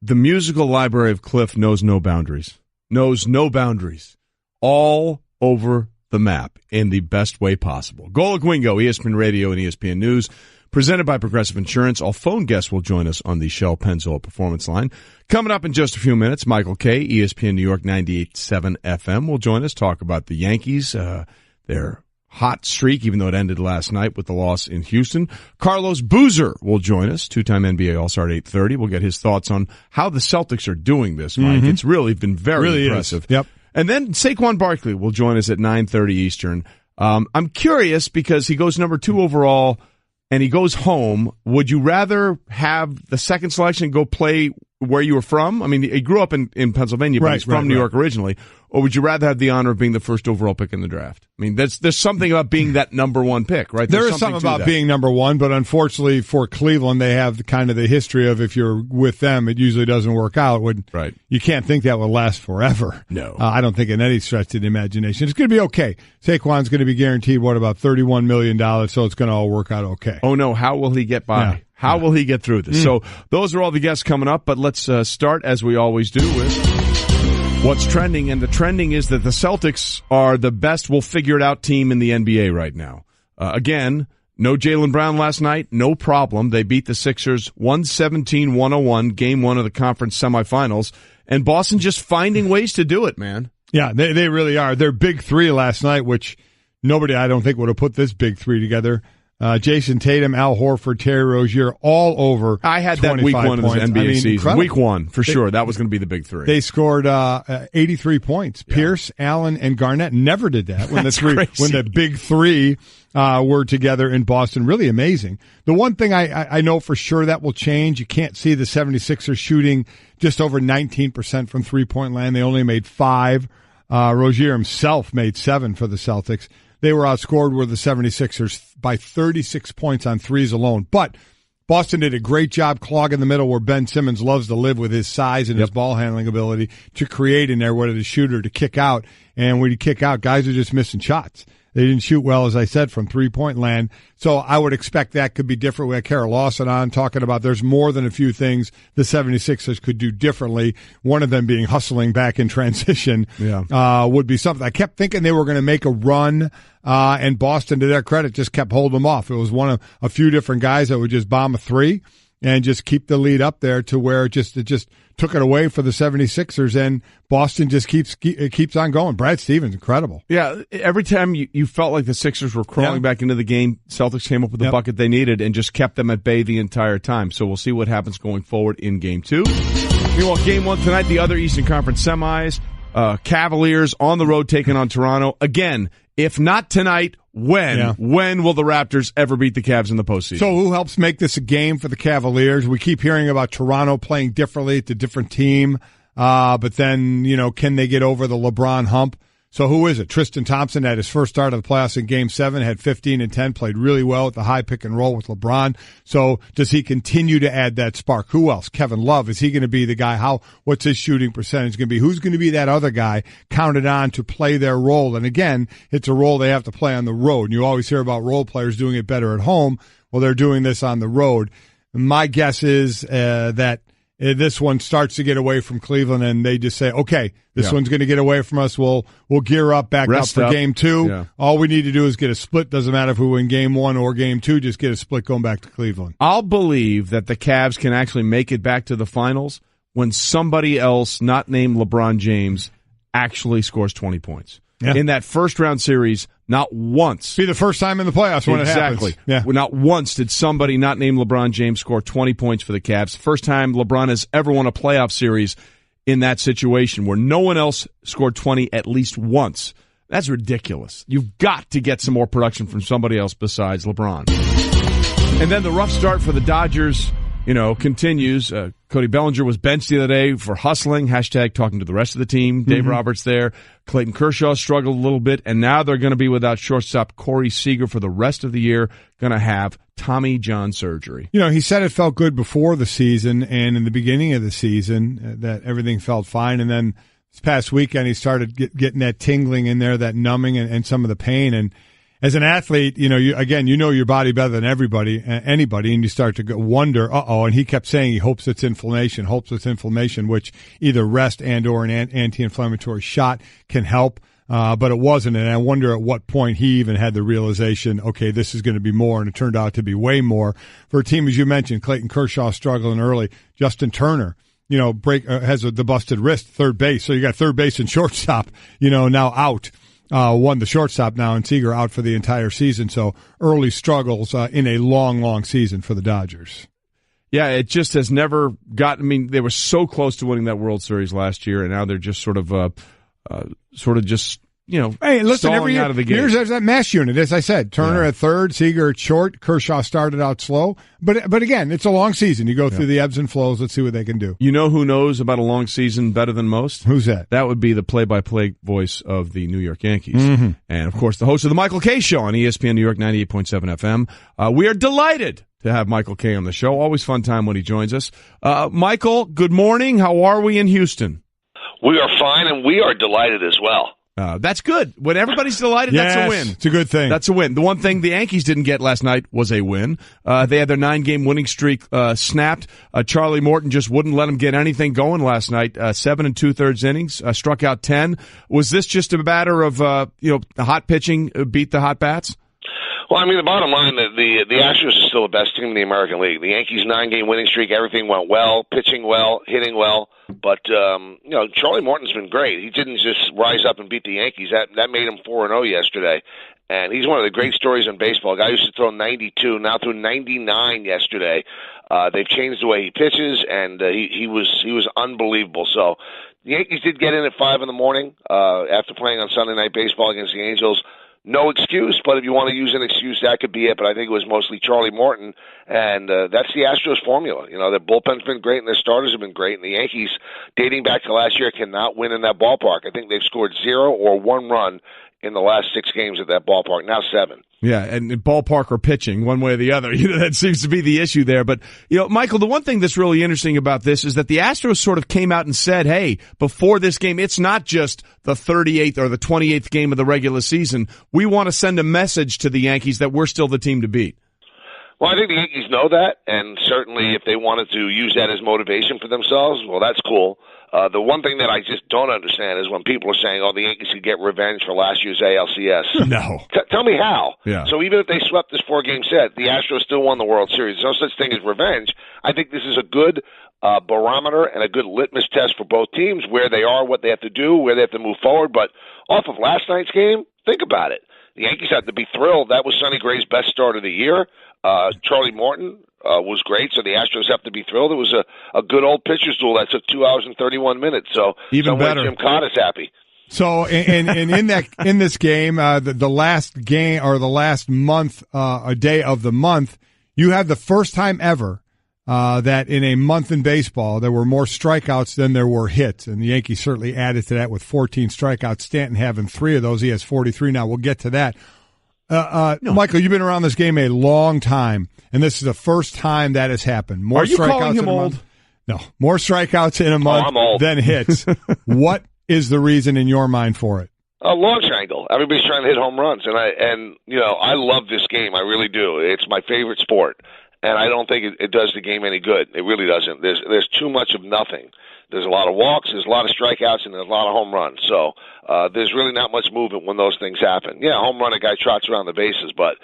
the musical library of Cliff knows no boundaries. Knows no boundaries. All over the map in the best way possible. Golic and Wingo, ESPN Radio and ESPN News, presented by Progressive Insurance. All phone guests will join us on the Shell Pennzoil Performance Line. Coming up in just a few minutes, Michael Kay, ESPN New York 98.7 FM, will join us, talk about the Yankees, their hot streak, even though it ended last night with the loss in Houston. Carlos Boozer will join us, two-time NBA All-Star at 8:30. We'll get his thoughts on how the Celtics are doing this, Mike. It's really been very impressive. Yep. And then Saquon Barkley will join us at 9:30 Eastern. I'm curious because he goes number 2 overall and he goes home. Would you rather have the second selection go play where you were from? I mean, he grew up in Pennsylvania, but he's from New York originally. Or would you rather have the honor of being the first overall pick in the draft? I mean, there's something about being that number 1 pick, right? There is something about being number 1, but unfortunately for Cleveland, they have kind of the history of if you're with them, it usually doesn't work out. Right. You can't think that will last forever. No. I don't think in any stretch of the imagination. It's going to be okay. Saquon's going to be guaranteed, about $31 million, so it's going to all work out okay. Oh, no. How will he get by? Yeah. How will he get through this? So those are all the guests coming up, but let's start, as we always do, with what's trending. And the trending is that the Celtics are the best we'll figure it out team in the NBA right now. Again, no Jaylen Brown last night, no problem. They beat the Sixers 117-101, game 1 of the conference semifinals. And Boston just finding ways to do it, man. Yeah, they really are. Their big 3 last night, which nobody, I don't think, would have put this big 3 together. Jason Tatum, Al Horford, Terry Rozier, all over. I had that week 1 of the NBA season. Incredible. Week 1, for sure. That was going to be the big 3. They scored 83 points. Yeah. Pierce, Allen, and Garnett never did that when the big 3 were together in Boston. Really amazing. The one thing I know for sure that will change, you can't see the 76ers shooting just over 19% from three-point land. They only made 5. Rozier himself made 7 for the Celtics. They were outscored with the 76ers by 36 points on threes alone. But Boston did a great job clogging the middle where Ben Simmons loves to live with his size and his ball handling ability to create in there with a shooter to kick out. And when you kick out, guys are just missing shots. They didn't shoot well, as I said, from three-point land. So I would expect that could be different. We had Carol Lawson on talking about there's more than a few things the 76ers could do differently. One of them being hustling back in transition would be something. I kept thinking they were going to make a run, and Boston, to their credit, just kept holding them off. It was one of a few different guys that would just bomb a 3 and just keep the lead up there to where it just took it away for the 76ers, and Boston just keeps on going. Brad Stevens, incredible. Yeah, every time you felt like the Sixers were crawling back into the game, Celtics came up with the bucket they needed and just kept them at bay the entire time. So we'll see what happens going forward in Game 2. Meanwhile, Game 1 tonight, the other Eastern Conference semis, Cavaliers on the road taking on Toronto. Again, if not tonight, when? Yeah. When will the Raptors ever beat the Cavs in the postseason? So who helps make this a game for the Cavaliers? We keep hearing about Toronto playing differently. It's a different team. But then, can they get over the LeBron hump? So who is it? Tristan Thompson had his first start of the playoffs in Game 7, had 15 and 10, played really well at the high pick and roll with LeBron. So does he continue to add that spark? Who else? Kevin Love. Is he going to be the guy? What's his shooting percentage going to be? Who's going to be that other guy counted on to play their role? And again, it's a role they have to play on the road. And you always hear about role players doing it better at home. Well, they're doing this on the road. My guess is that this one starts to get away from Cleveland, and they just say, okay, this one's going to get away from us. We'll gear up, Rest up for Game 2. Yeah. All we need to do is get a split. Doesn't matter if we win Game 1 or Game 2, just get a split going back to Cleveland. I'll believe that the Cavs can actually make it back to the finals when somebody else, not named LeBron James, actually scores 20 points. Yeah. In that first-round series, not once. Be the first time in the playoffs when it happens. Exactly. Yeah. Not once did somebody not named LeBron James score 20 points for the Cavs. First time LeBron has ever won a playoff series in that situation where no one else scored 20 at least once. That's ridiculous. You've got to get some more production from somebody else besides LeBron. And then the rough start for the Dodgers, continues. Cody Bellinger was benched the other day for hustling, #talking to the rest of the team. Dave Roberts there. Clayton Kershaw struggled a little bit, and now they're going to be without shortstop Corey Seager for the rest of the year, going to have Tommy John surgery. He said it felt good before the season and in the beginning of the season, that everything felt fine, and then this past weekend he started getting that tingling in there, that numbing and some of the pain, and as an athlete, you know your body better than anybody, and you start to wonder, and he kept saying he hopes it's inflammation, which either rest and or an anti-inflammatory shot can help. But it wasn't, and I wonder at what point he even had the realization, okay, this is going to be more, and it turned out to be way more. For a team, as you mentioned, Clayton Kershaw struggling early, Justin Turner, has the busted wrist, third base, so you got third base and shortstop, now out. Won the shortstop now, and Seager out for the entire season. So early struggles in a long, long season for the Dodgers. Yeah, it just has never gotten. I mean, they were so close to winning that World Series last year, and now they're just sort of just. Hey, listen, every year, out of the game. There's that mash unit, as I said. Turner at third, Seager at short. Kershaw started out slow. But again, it's a long season. You go through the ebbs and flows. Let's see what they can do. You know who knows about a long season better than most? Who's that? That would be the play-by-play voice of the New York Yankees. Mm-hmm. And, of course, the host of the Michael Kay Show on ESPN New York 98.7 FM. We are delighted to have Michael Kay on the show. Always fun time when he joins us. Michael, good morning. How are we in Houston? We are fine, and we are delighted as well. That's good. When everybody's delighted, that's a win. It's a good thing. That's a win. The one thing the Yankees didn't get last night was a win. They had their 9-game winning streak snapped. Charlie Morton just wouldn't let them get anything going last night. 7 2/3 innings, struck out 10. Was this just a matter of the hot pitching beat the hot bats? Well, I mean, the bottom line, the Astros are still the best team in the American League. The Yankees' 9-game winning streak, everything went well, pitching well, hitting well. But, Charlie Morton's been great. He didn't just rise up and beat the Yankees. That made him 4-0 yesterday. And he's one of the great stories in baseball. A guy used to throw 92, now threw 99 yesterday. They've changed the way he pitches, and he was unbelievable. So the Yankees did get in at 5 in the morning after playing on Sunday Night Baseball against the Angels. No excuse, but if you want to use an excuse, that could be it. But I think it was mostly Charlie Morton, and that's the Astros formula. Their bullpen's been great, and their starters have been great. And the Yankees, dating back to last year, cannot win in that ballpark. I think they've scored 0 or 1 run in the last 6 games at that ballpark, now 7. Yeah, and ballpark or pitching, one way or the other. That seems to be the issue there. But, Michael, the one thing that's really interesting about this is that the Astros sort of came out and said, hey, before this game, it's not just the 38th or the 28th game of the regular season. We want to send a message to the Yankees that we're still the team to beat. Well, I think the Yankees know that, and certainly if they wanted to use that as motivation for themselves, well, that's cool. The one thing that I just don't understand is when people are saying, the Yankees could get revenge for last year's ALCS. No. Tell me how. Yeah. So even if they swept this 4-game set, the Astros still won the World Series. There's no such thing as revenge. I think this is a good barometer and a good litmus test for both teams, where they are, what they have to do, where they have to move forward. But off of last night's game, think about it. The Yankees have to be thrilled. That was Sonny Gray's best start of the year. Charlie Morton was great, so the Astros have to be thrilled. It was a good old pitcher's duel that took 2 hours and 31 minutes. So even better. Jim Cott is happy. So, and in this game, the last game or the last month, a day of the month, you have the first time ever that in a month in baseball there were more strikeouts than there were hits, and the Yankees certainly added to that with 14 strikeouts. Stanton having 3 of those, he has 43 now. We'll get to that. No. Michael, you've been around this game a long time, and this is the first time that has happened. More Are you strikeouts calling him in a old? month. No, more strikeouts in a month than hits. What is the reason in your mind for it? A launch angle. Everybody's trying to hit home runs, and I love this game. I really do. It's my favorite sport, and I don't think it does the game any good. It really doesn't. There's too much of nothing. There's a lot of walks, there's a lot of strikeouts, and there's a lot of home runs. So there's really not much movement when those things happen. Yeah, home run, a guy trots around the bases, but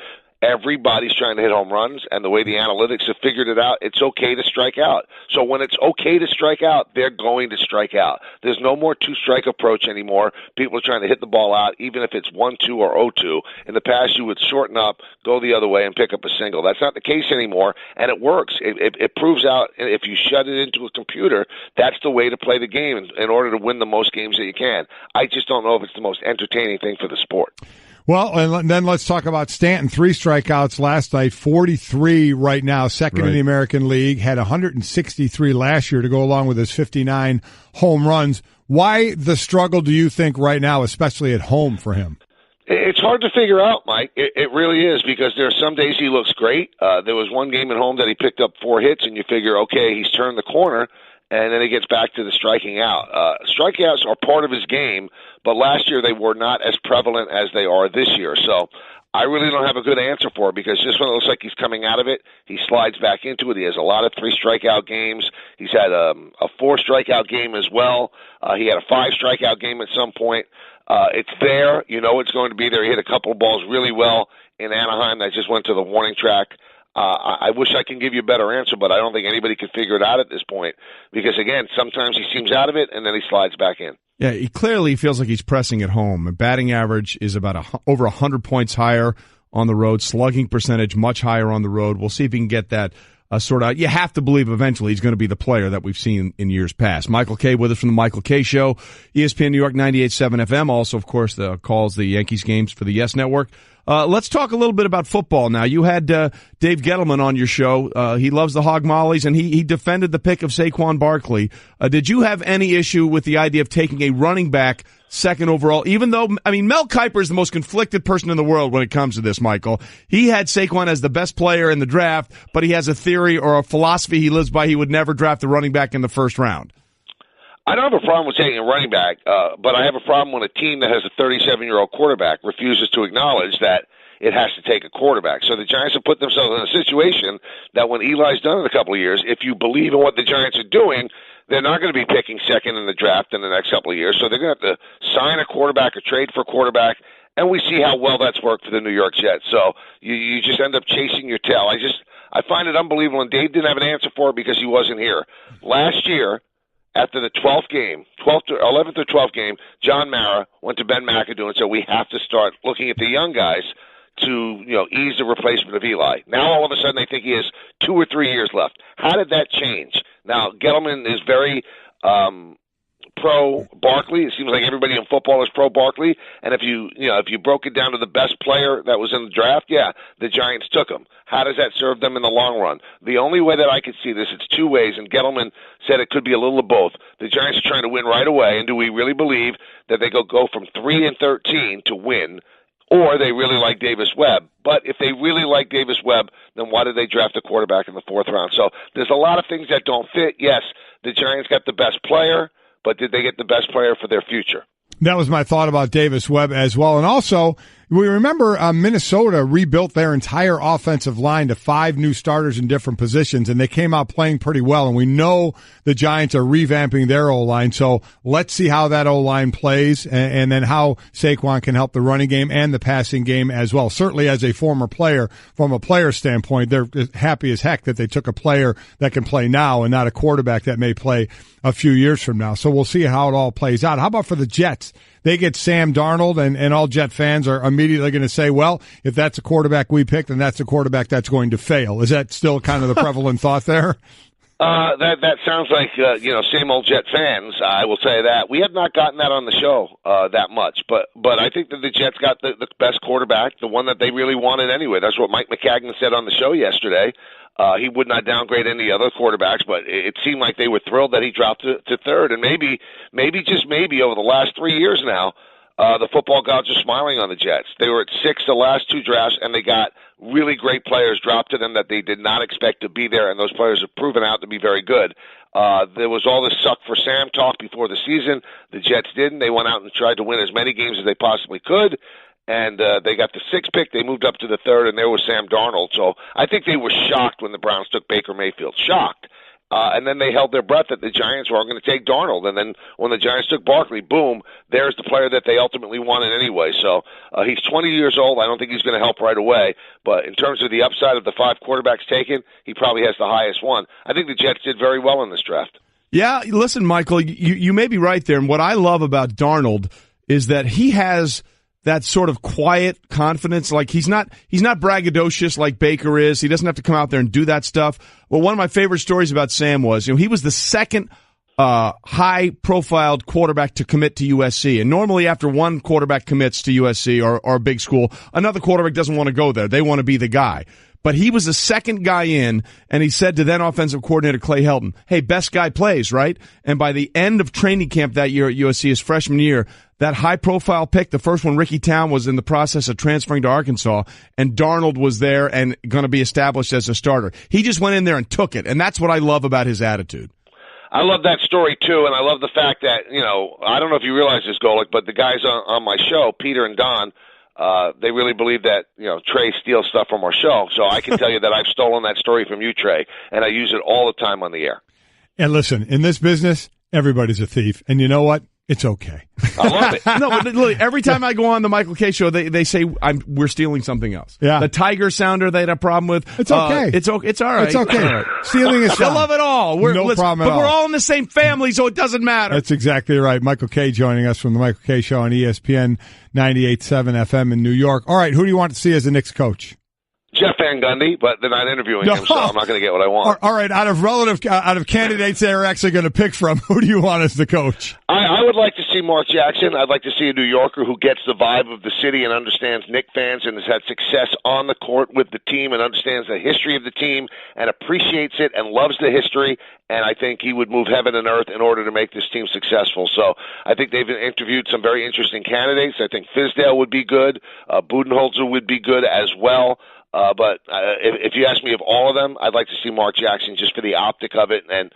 everybody's trying to hit home runs, and the way the analytics have figured it out, it's okay to strike out. So when it's okay to strike out, they're going to strike out. There's no more two-strike approach anymore. People are trying to hit the ball out, even if it's 1-2 or 0-2. In the past, you would shorten up, go the other way, and pick up a single. That's not the case anymore, and it works. It proves out, if you shut it into a computer, that's the way to play the game in order to win the most games that you can. I just don't know if it's the most entertaining thing for the sport. Well, and then let's talk about Stanton. 3 strikeouts last night, 43 right now, second in the American League, had 163 last year to go along with his 59 home runs. Why the struggle, do you think, right now, especially at home for him? It's hard to figure out, Mike. It really is, because there are some days he looks great. There was one game at home that he picked up 4 hits, and you figure, okay, he's turned the corner, and then he gets back to the striking out. Strikeouts are part of his game, but last year they were not as prevalent as they are this year. So I really don't have a good answer for it, because just when it looks like he's coming out of it, he slides back into it. He has a lot of 3-strikeout games. He's had a 4-strikeout game as well. He had a 5-strikeout game at some point. It's there. You know it's going to be there. He hit a couple of balls really well in Anaheim that just went to the warning track. I wish I can give you a better answer, but I don't think anybody could figure it out at this point, because, again, sometimes he seems out of it and then he slides back in. Yeah, he clearly feels like he's pressing at home. Batting average is about over 100 points higher on the road. Slugging percentage much higher on the road. We'll see if he can get that sorted out. You have to believe eventually he's going to be the player that we've seen in years past. Michael Kay with us from the Michael Kay Show, ESPN New York 98.7 FM. Also, of course, calls the Yankees games for the Yes Network. Let's talk a little bit about football now. You had Dave Gettleman on your show. He loves the Hog Mollies, and he defended the pick of Saquon Barkley. Did you have any issue with the idea of taking a running back second overall, even though, I mean, Mel Kiper is the most conflicted person in the world when it comes to this, Michael. He had Saquon as the best player in the draft, but he has a theory or a philosophy he lives by. He would never draft a running back in the first round. I don't have a problem with taking a running back, but I have a problem when a team that has a 37-year-old quarterback refuses to acknowledge that it has to take a quarterback. So the Giants have put themselves in a situation that when Eli's done in a couple of years, if you believe in what the Giants are doing, they're not going to be picking second in the draft in the next couple of years. So they're going to have to sign a quarterback or trade for a quarterback, and we see how well that's worked for the New York Jets. So you just end up chasing your tail. I find it unbelievable, and Dave didn't have an answer for it because he wasn't here. Last year, after the 11th or 12th game, John Mara went to Ben McAdoo and said, we have to start looking at the young guys to, ease the replacement of Eli. Now all of a sudden they think he has 2 or 3 years left. How did that change? Now, Gettleman is very pro Barkley. It seems like everybody in football is pro Barkley. And if you broke it down to the best player that was in the draft, yeah, the Giants took him. How does that serve them in the long run? The only way that I could see this, it's two ways, and Gettleman said it could be a little of both. The Giants are trying to win right away, and do we really believe that they go from 3-13 to win, or they really like Davis Webb? But if they really like Davis Webb, then why did they draft a quarterback in the 4th round? So there's a lot of things that don't fit. Yes, the Giants got the best player, but did they get the best player for their future? That was my thought about Davis Webb as well. And also, we remember Minnesota rebuilt their entire offensive line to 5 new starters in different positions, and they came out playing pretty well. And we know the Giants are revamping their O-line, so let's see how that O-line plays and then how Saquon can help the running game and the passing game as well. Certainly as a former player, from a player standpoint, they're happy as heck that they took a player that can play now and not a quarterback that may play a few years from now. So we'll see how it all plays out. How about for the Jets? They get Sam Darnold, and all Jet fans are immediately going to say, well, if that's a quarterback we picked, then that's a quarterback that's going to fail. Is that still kind of the prevalent thought there? That sounds like, same old Jet fans. I will say that. We have not gotten that on the show that much, but I think that the Jets got the best quarterback, the one that they really wanted anyway. That's what Mike McCagnon said on the show yesterday. He would not downgrade any other quarterbacks, but it seemed like they were thrilled that he dropped to third. And maybe over the last 3 years now, the football gods are smiling on the Jets. They were at 6 the last 2 drafts, and they got really great players dropped to them that they did not expect to be there, and those players have proven out to be very good. There was all this suck for Sam talk before the season. The Jets didn't. They went out and tried to win as many games as they possibly could. And they got the 6th pick. They moved up to the 3rd, and there was Sam Darnold. So I think they were shocked when the Browns took Baker Mayfield. Shocked. And then they held their breath that the Giants were going to take Darnold. And then when the Giants took Barkley, boom, there's the player that they ultimately wanted anyway. So he's 20 years old. I don't think he's going to help right away. But in terms of the upside of the 5 quarterbacks taken, he probably has the highest one. I think the Jets did very well in this draft. Yeah, listen, Michael, you may be right there. And what I love about Darnold is that he has that sort of quiet confidence. Like he's not braggadocious like Baker is. He doesn't have to come out there and do that stuff. Well, one of my favorite stories about Sam was, he was the second high-profiled quarterback to commit to USC. And normally after one quarterback commits to USC or a big school, another quarterback doesn't want to go there. They want to be the guy. But he was the second guy in, and he said to then offensive coordinator Clay Helton, hey, best guy plays, right? And by the end of training camp that year at USC, his freshman year, that high-profile pick, the first one, Ricky Town, was in the process of transferring to Arkansas, and Darnold was there and going to be established as a starter. He just went in there and took it, and that's what I love about his attitude. I love that story, too, and I love the fact that, I don't know if you realize this, Golic, but the guys on my show, Peter and Don, they really believe that, Trey steals stuff from our show. So I can tell you that I've stolen that story from you, Trey, and I use it all the time on the air. And listen, in this business, everybody's a thief. And you know what? It's okay. I love it. No, but literally, every time I go on the Michael K show, they say we're stealing something else. Yeah. The Tiger Sounder they had a problem with. It's okay. It's okay. It's all right. It's okay. All right. Stealing is fine. I love it all. No problem at all. But we're all in the same family, so it doesn't matter. That's exactly right. Michael K joining us from the Michael K show on ESPN 98.7 FM in New York. All right, who do you want to see as the Knicks coach? Jeff Van Gundy, but they're not interviewing him, so I'm not going to get what I want. All right, out of candidates they're actually going to pick from, who do you want as the coach? I would like to see Mark Jackson. I'd like to see a New Yorker who gets the vibe of the city and understands Knicks fans and has had success on the court with the team and understands the history of the team and appreciates it and loves the history. And I think he would move heaven and earth in order to make this team successful. So I think they've interviewed some very interesting candidates. I think Fizdale would be good. Budenholzer would be good as well. But if you ask me of all of them, I'd like to see Mark Jackson just for the optic of it. And,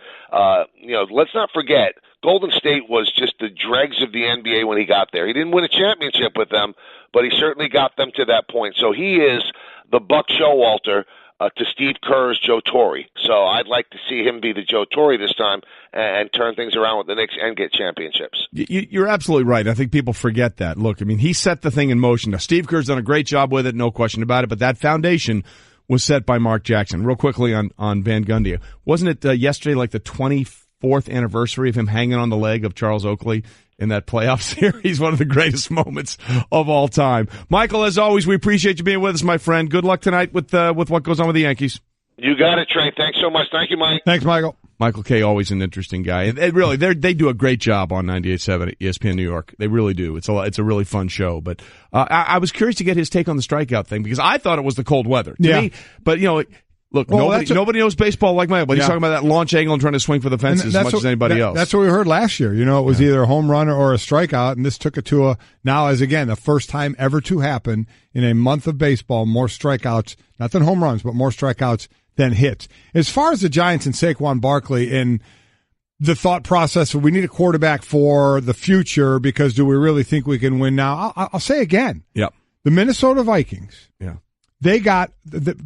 let's not forget, Golden State was just the dregs of the NBA when he got there. He didn't win a championship with them, but he certainly got them to that point. So he is the Buck Showalter to Steve Kerr's Joe Torre. So I'd like to see him be the Joe Torre this time and turn things around with the Knicks and get championships. You're absolutely right. I think people forget that. Look, I mean, he set the thing in motion. Now, Steve Kerr's done a great job with it, no question about it, but that foundation was set by Mark Jackson. Real quickly on Van Gundy. Wasn't it yesterday like the 24th anniversary of him hanging on the leg of Charles Oakley in that playoff series? One of the greatest moments of all time. Michael, as always, we appreciate you being with us, my friend. Good luck tonight with what goes on with the Yankees. You got it, Trey. Thanks so much. Thank you, Mike. Thanks, Michael. Michael K., always an interesting guy. And really, they do a great job on 98.7 at ESPN New York. They really do. It's a really fun show. But I was curious to get his take on the strikeout thing because I thought it was the cold weather. To me, but, look, nobody knows baseball like Michael, but he's talking about that launch angle and trying to swing for the fences as much as anybody else. That's what we heard last year. It was either a home run or a strikeout, and this took it to the first time ever to happen in a month of baseball, more strikeouts, not than home runs, but more strikeouts than hits. As far as the Giants and Saquon Barkley and the thought process of we need a quarterback for the future because do we really think we can win now? I'll say again. Yep. The Minnesota Vikings. Yeah. They got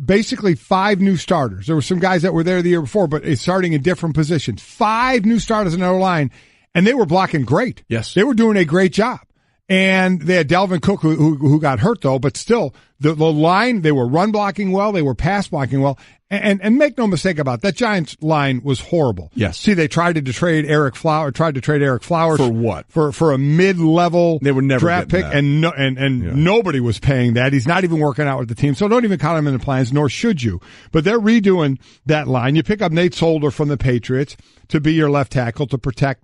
basically 5 new starters. There were some guys that were there the year before, but it's starting in different positions. 5 new starters in their line, and they were blocking great. Yes. They were doing a great job. And they had Dalvin Cook, who got hurt, though, but still, the line, they were run blocking well, they were pass blocking well. And make no mistake about it, that Giants line was horrible. Yes. See, they tried to trade Eric Flowers. For what? For a mid-level they were never draft pick, that. and nobody was paying that. He's not even working out with the team, so don't even count him in the plans, nor should you. But they're redoing that line. You pick up Nate Solder from the Patriots to be your left tackle to protect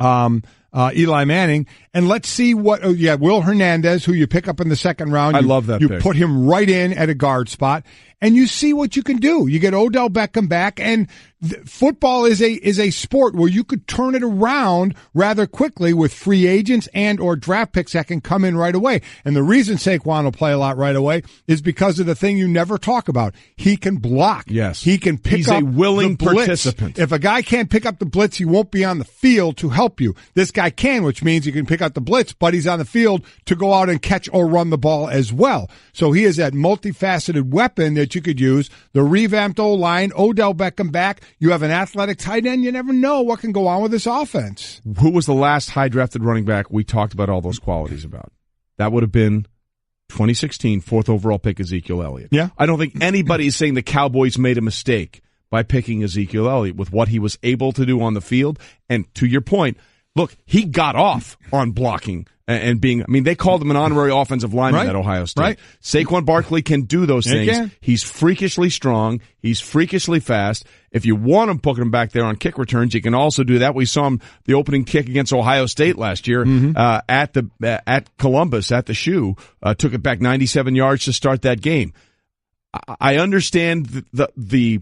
Eli Manning, and let's see Will Hernandez, who you pick up in the second round. I love that You pick. put him right in at a guard spot, and you see what you can do. You get Odell Beckham back, and football is a sport where you could turn it around rather quickly with free agents and or draft picks that can come in right away. And the reason Saquon will play a lot right away is because of the thing you never talk about. He can block. Yes. He can pick up He's a willing the blitz. participant. If a guy can't pick up the blitz, he won't be on the field to help you. This guy can, which means he can pick up the blitz, but he's on the field to go out and catch or run the ball as well. So he is that multifaceted weapon that you could use. The revamped O-line, Odell Beckham back. You have an athletic tight end. You never know what can go on with this offense. Who was the last high-drafted running back we talked about all those qualities about? That would have been 2016, 4th overall pick Ezekiel Elliott. Yeah. I don't think anybody is saying the Cowboys made a mistake by picking Ezekiel Elliott with what he was able to do on the field. And to your point, look, he got off on blocking and being, they called him an honorary offensive lineman at Ohio State. Right. Saquon Barkley can do those things. He's freakishly strong. He's freakishly fast. If you want him, put him back there on kick returns, you can also do that. We saw him the opening kick against Ohio State last year at Columbus at the Shoe. Took it back 97 yards to start that game. I understand the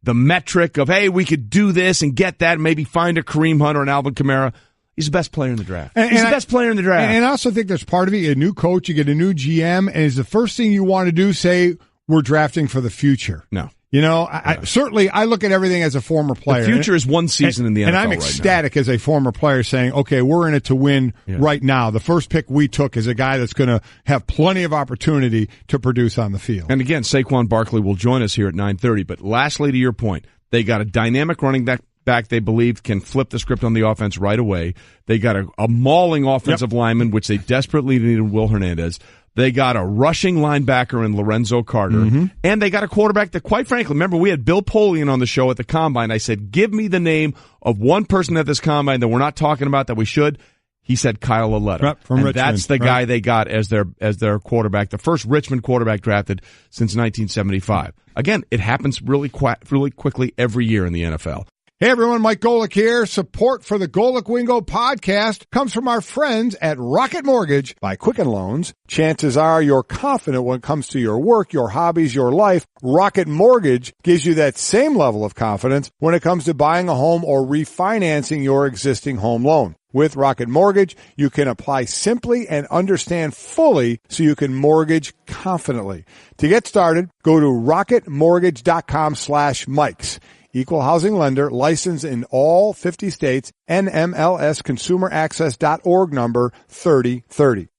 metric of, hey, we could do this and get that and maybe find a Kareem Hunt or an Alvin Kamara. He's the best player in the draft. He's the best player in the draft. And I also think there's part of it, a new coach, you get a new GM, and is the first thing you want to do say, we're drafting for the future? No. Certainly I look at everything as a former player. The future is one season in the NFL and I'm ecstatic as a former player saying, okay, we're in it to win right now. The first pick we took is a guy that's going to have plenty of opportunity to produce on the field. And again, Saquon Barkley will join us here at 9:30. But lastly, to your point, they got a dynamic running back they believe can flip the script on the offense right away. They got a mauling offensive lineman, which they desperately needed, Will Hernandez. They got a rushing linebacker in Lorenzo Carter. And they got a quarterback that, quite frankly, remember we had Bill Polian on the show at the Combine. I said, give me the name of one person at this Combine that we're not talking about that we should. He said Kyle Lauletta. From Richmond. That's the guy they got as their quarterback, the first Richmond quarterback drafted since 1975. Again, it happens really quickly every year in the NFL. Hey everyone, Mike Golic here. Support for the Golic Wingo podcast comes from our friends at Rocket Mortgage. By Quicken Loans, chances are you're confident when it comes to your work, your hobbies, your life. Rocket Mortgage gives you that same level of confidence when it comes to buying a home or refinancing your existing home loan. With Rocket Mortgage, you can apply simply and understand fully so you can mortgage confidently. To get started, go to rocketmortgage.com/Mikes. Equal housing lender, licensed in all 50 states, NMLSconsumeraccess.org number 3030.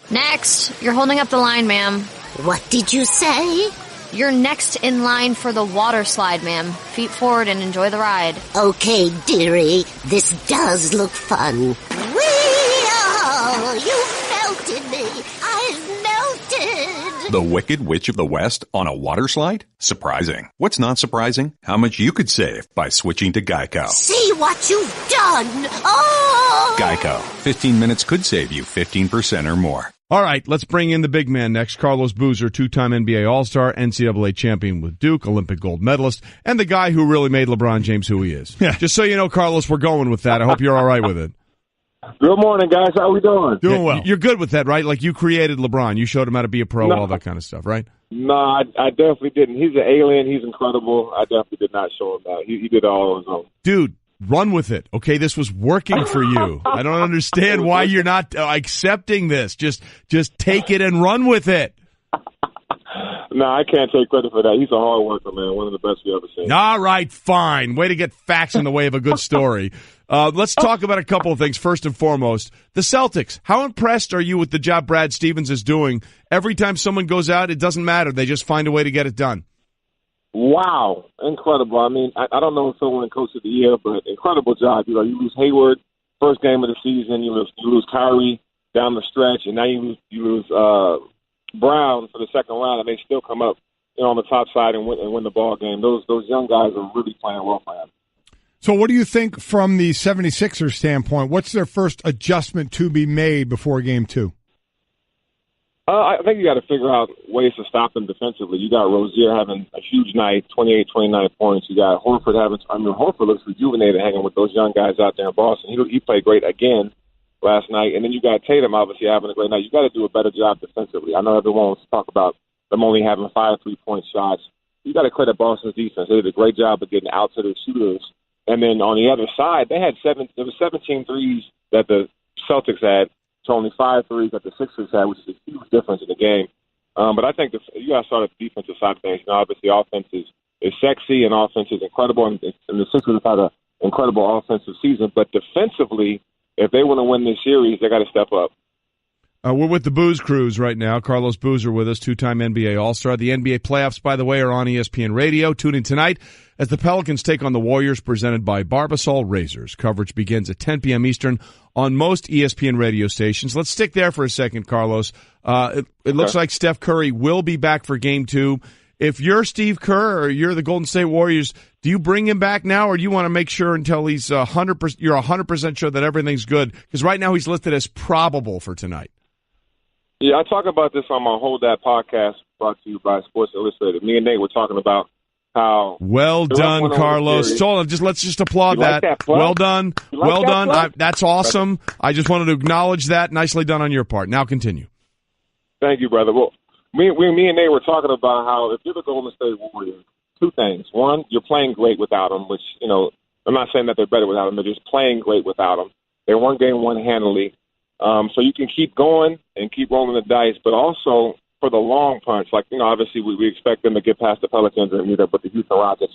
Next. You're holding up the line, ma'am. What did you say? You're next in line for the water slide, ma'am. Feet forward and enjoy the ride. Okay, dearie. This does look fun. Whee-oh! You melted me. I've melted. The Wicked Witch of the West on a water slide? Surprising. What's not surprising? How much you could save by switching to Geico. See what you've done. Oh! Geico. 15 minutes could save you 15% or more. All right, let's bring in the big man next. Carlos Boozer, two-time NBA All-Star, NCAA champion with Duke, Olympic gold medalist, and the guy who really made LeBron James who he is. Yeah. Just so you know, Carlos, we're going with that. I hope you're all right with it. Good morning, guys. How we doing? Doing well. You're good with that, right? Like you created LeBron. You showed him how to be a pro, all that kind of stuff, right? No, I definitely didn't. He's an alien. He's incredible. I definitely did not show him that. He did it all on his own. Dude, run with it. Okay, this was working for you. I don't understand why you're not accepting this. Just take it and run with it. No, I can't take credit for that. He's a hard worker, man. One of the best we ever seen. All right, fine. Way to get facts in the way of a good story. Let's talk about a couple of things. First and foremost, the Celtics. How impressed are you with the job Brad Stevens is doing? Every time someone goes out, it doesn't matter. They just find a way to get it done. Wow. Incredible. I mean, I don't know if someone coach of the year, but incredible job. You lose Hayward, first game of the season. You lose Kyrie down the stretch, and now you lose Brown for the second round, and they still come up on the top side and win the ball game. Those young guys are really playing well for him. So what do you think from the 76ers standpoint? What's their first adjustment to be made before Game 2? I think you got to figure out ways to stop them defensively. You got Rozier having a huge night, 28, 29 points. You got Horford Horford looks rejuvenated hanging with those young guys out there in Boston. He played great again last night. And then you got Tatum obviously having a great night. You got to do a better job defensively. I know everyone wants to talk about them only having 5 3-point shots. You got to credit Boston's defense. They did a great job of getting out to their shooters. And then on the other side, there was 17 threes that the Celtics had to only 5 threes that the Sixers had, which is a huge difference in the game. But I think you got to start at the defensive side of things. Obviously, offense is sexy and offense is incredible, and the Sixers have had an incredible offensive season. But defensively, if they want to win this series, they got to step up. We're with the Booze Cruise right now. Carlos Boozer with us, two-time NBA All-Star. The NBA playoffs, by the way, are on ESPN Radio. Tune in tonight as the Pelicans take on the Warriors, presented by Barbasol Razors. Coverage begins at 10 p.m. Eastern on most ESPN radio stations. Let's stick there for a second, Carlos. It looks like Steph Curry will be back for Game 2. If you're Steve Kerr or you're the Golden State Warriors, do you bring him back now, or do you want to make sure until he's 100%? You're 100% sure that everything's good, because right now he's listed as probable for tonight. Yeah, I talk about this on my Hold That podcast brought to you by Sports Illustrated. Me and Nate were talking about how. Well done, Carlos. Hold on, let's just applaud that. Well done. Well done. That's awesome. I just wanted to acknowledge that. Nicely done on your part. Now continue. Thank you, brother. Well, me and Nate were talking about how if you're the Golden State Warriors, two things. One, you're playing great without them, which, I'm not saying that they're better without them. They're just playing great without them. They won Game 1 handily. So you can keep going and keep rolling the dice, but also for the long punch. Like, obviously we expect them to get past the Pelicans and meet up with the Houston Rockets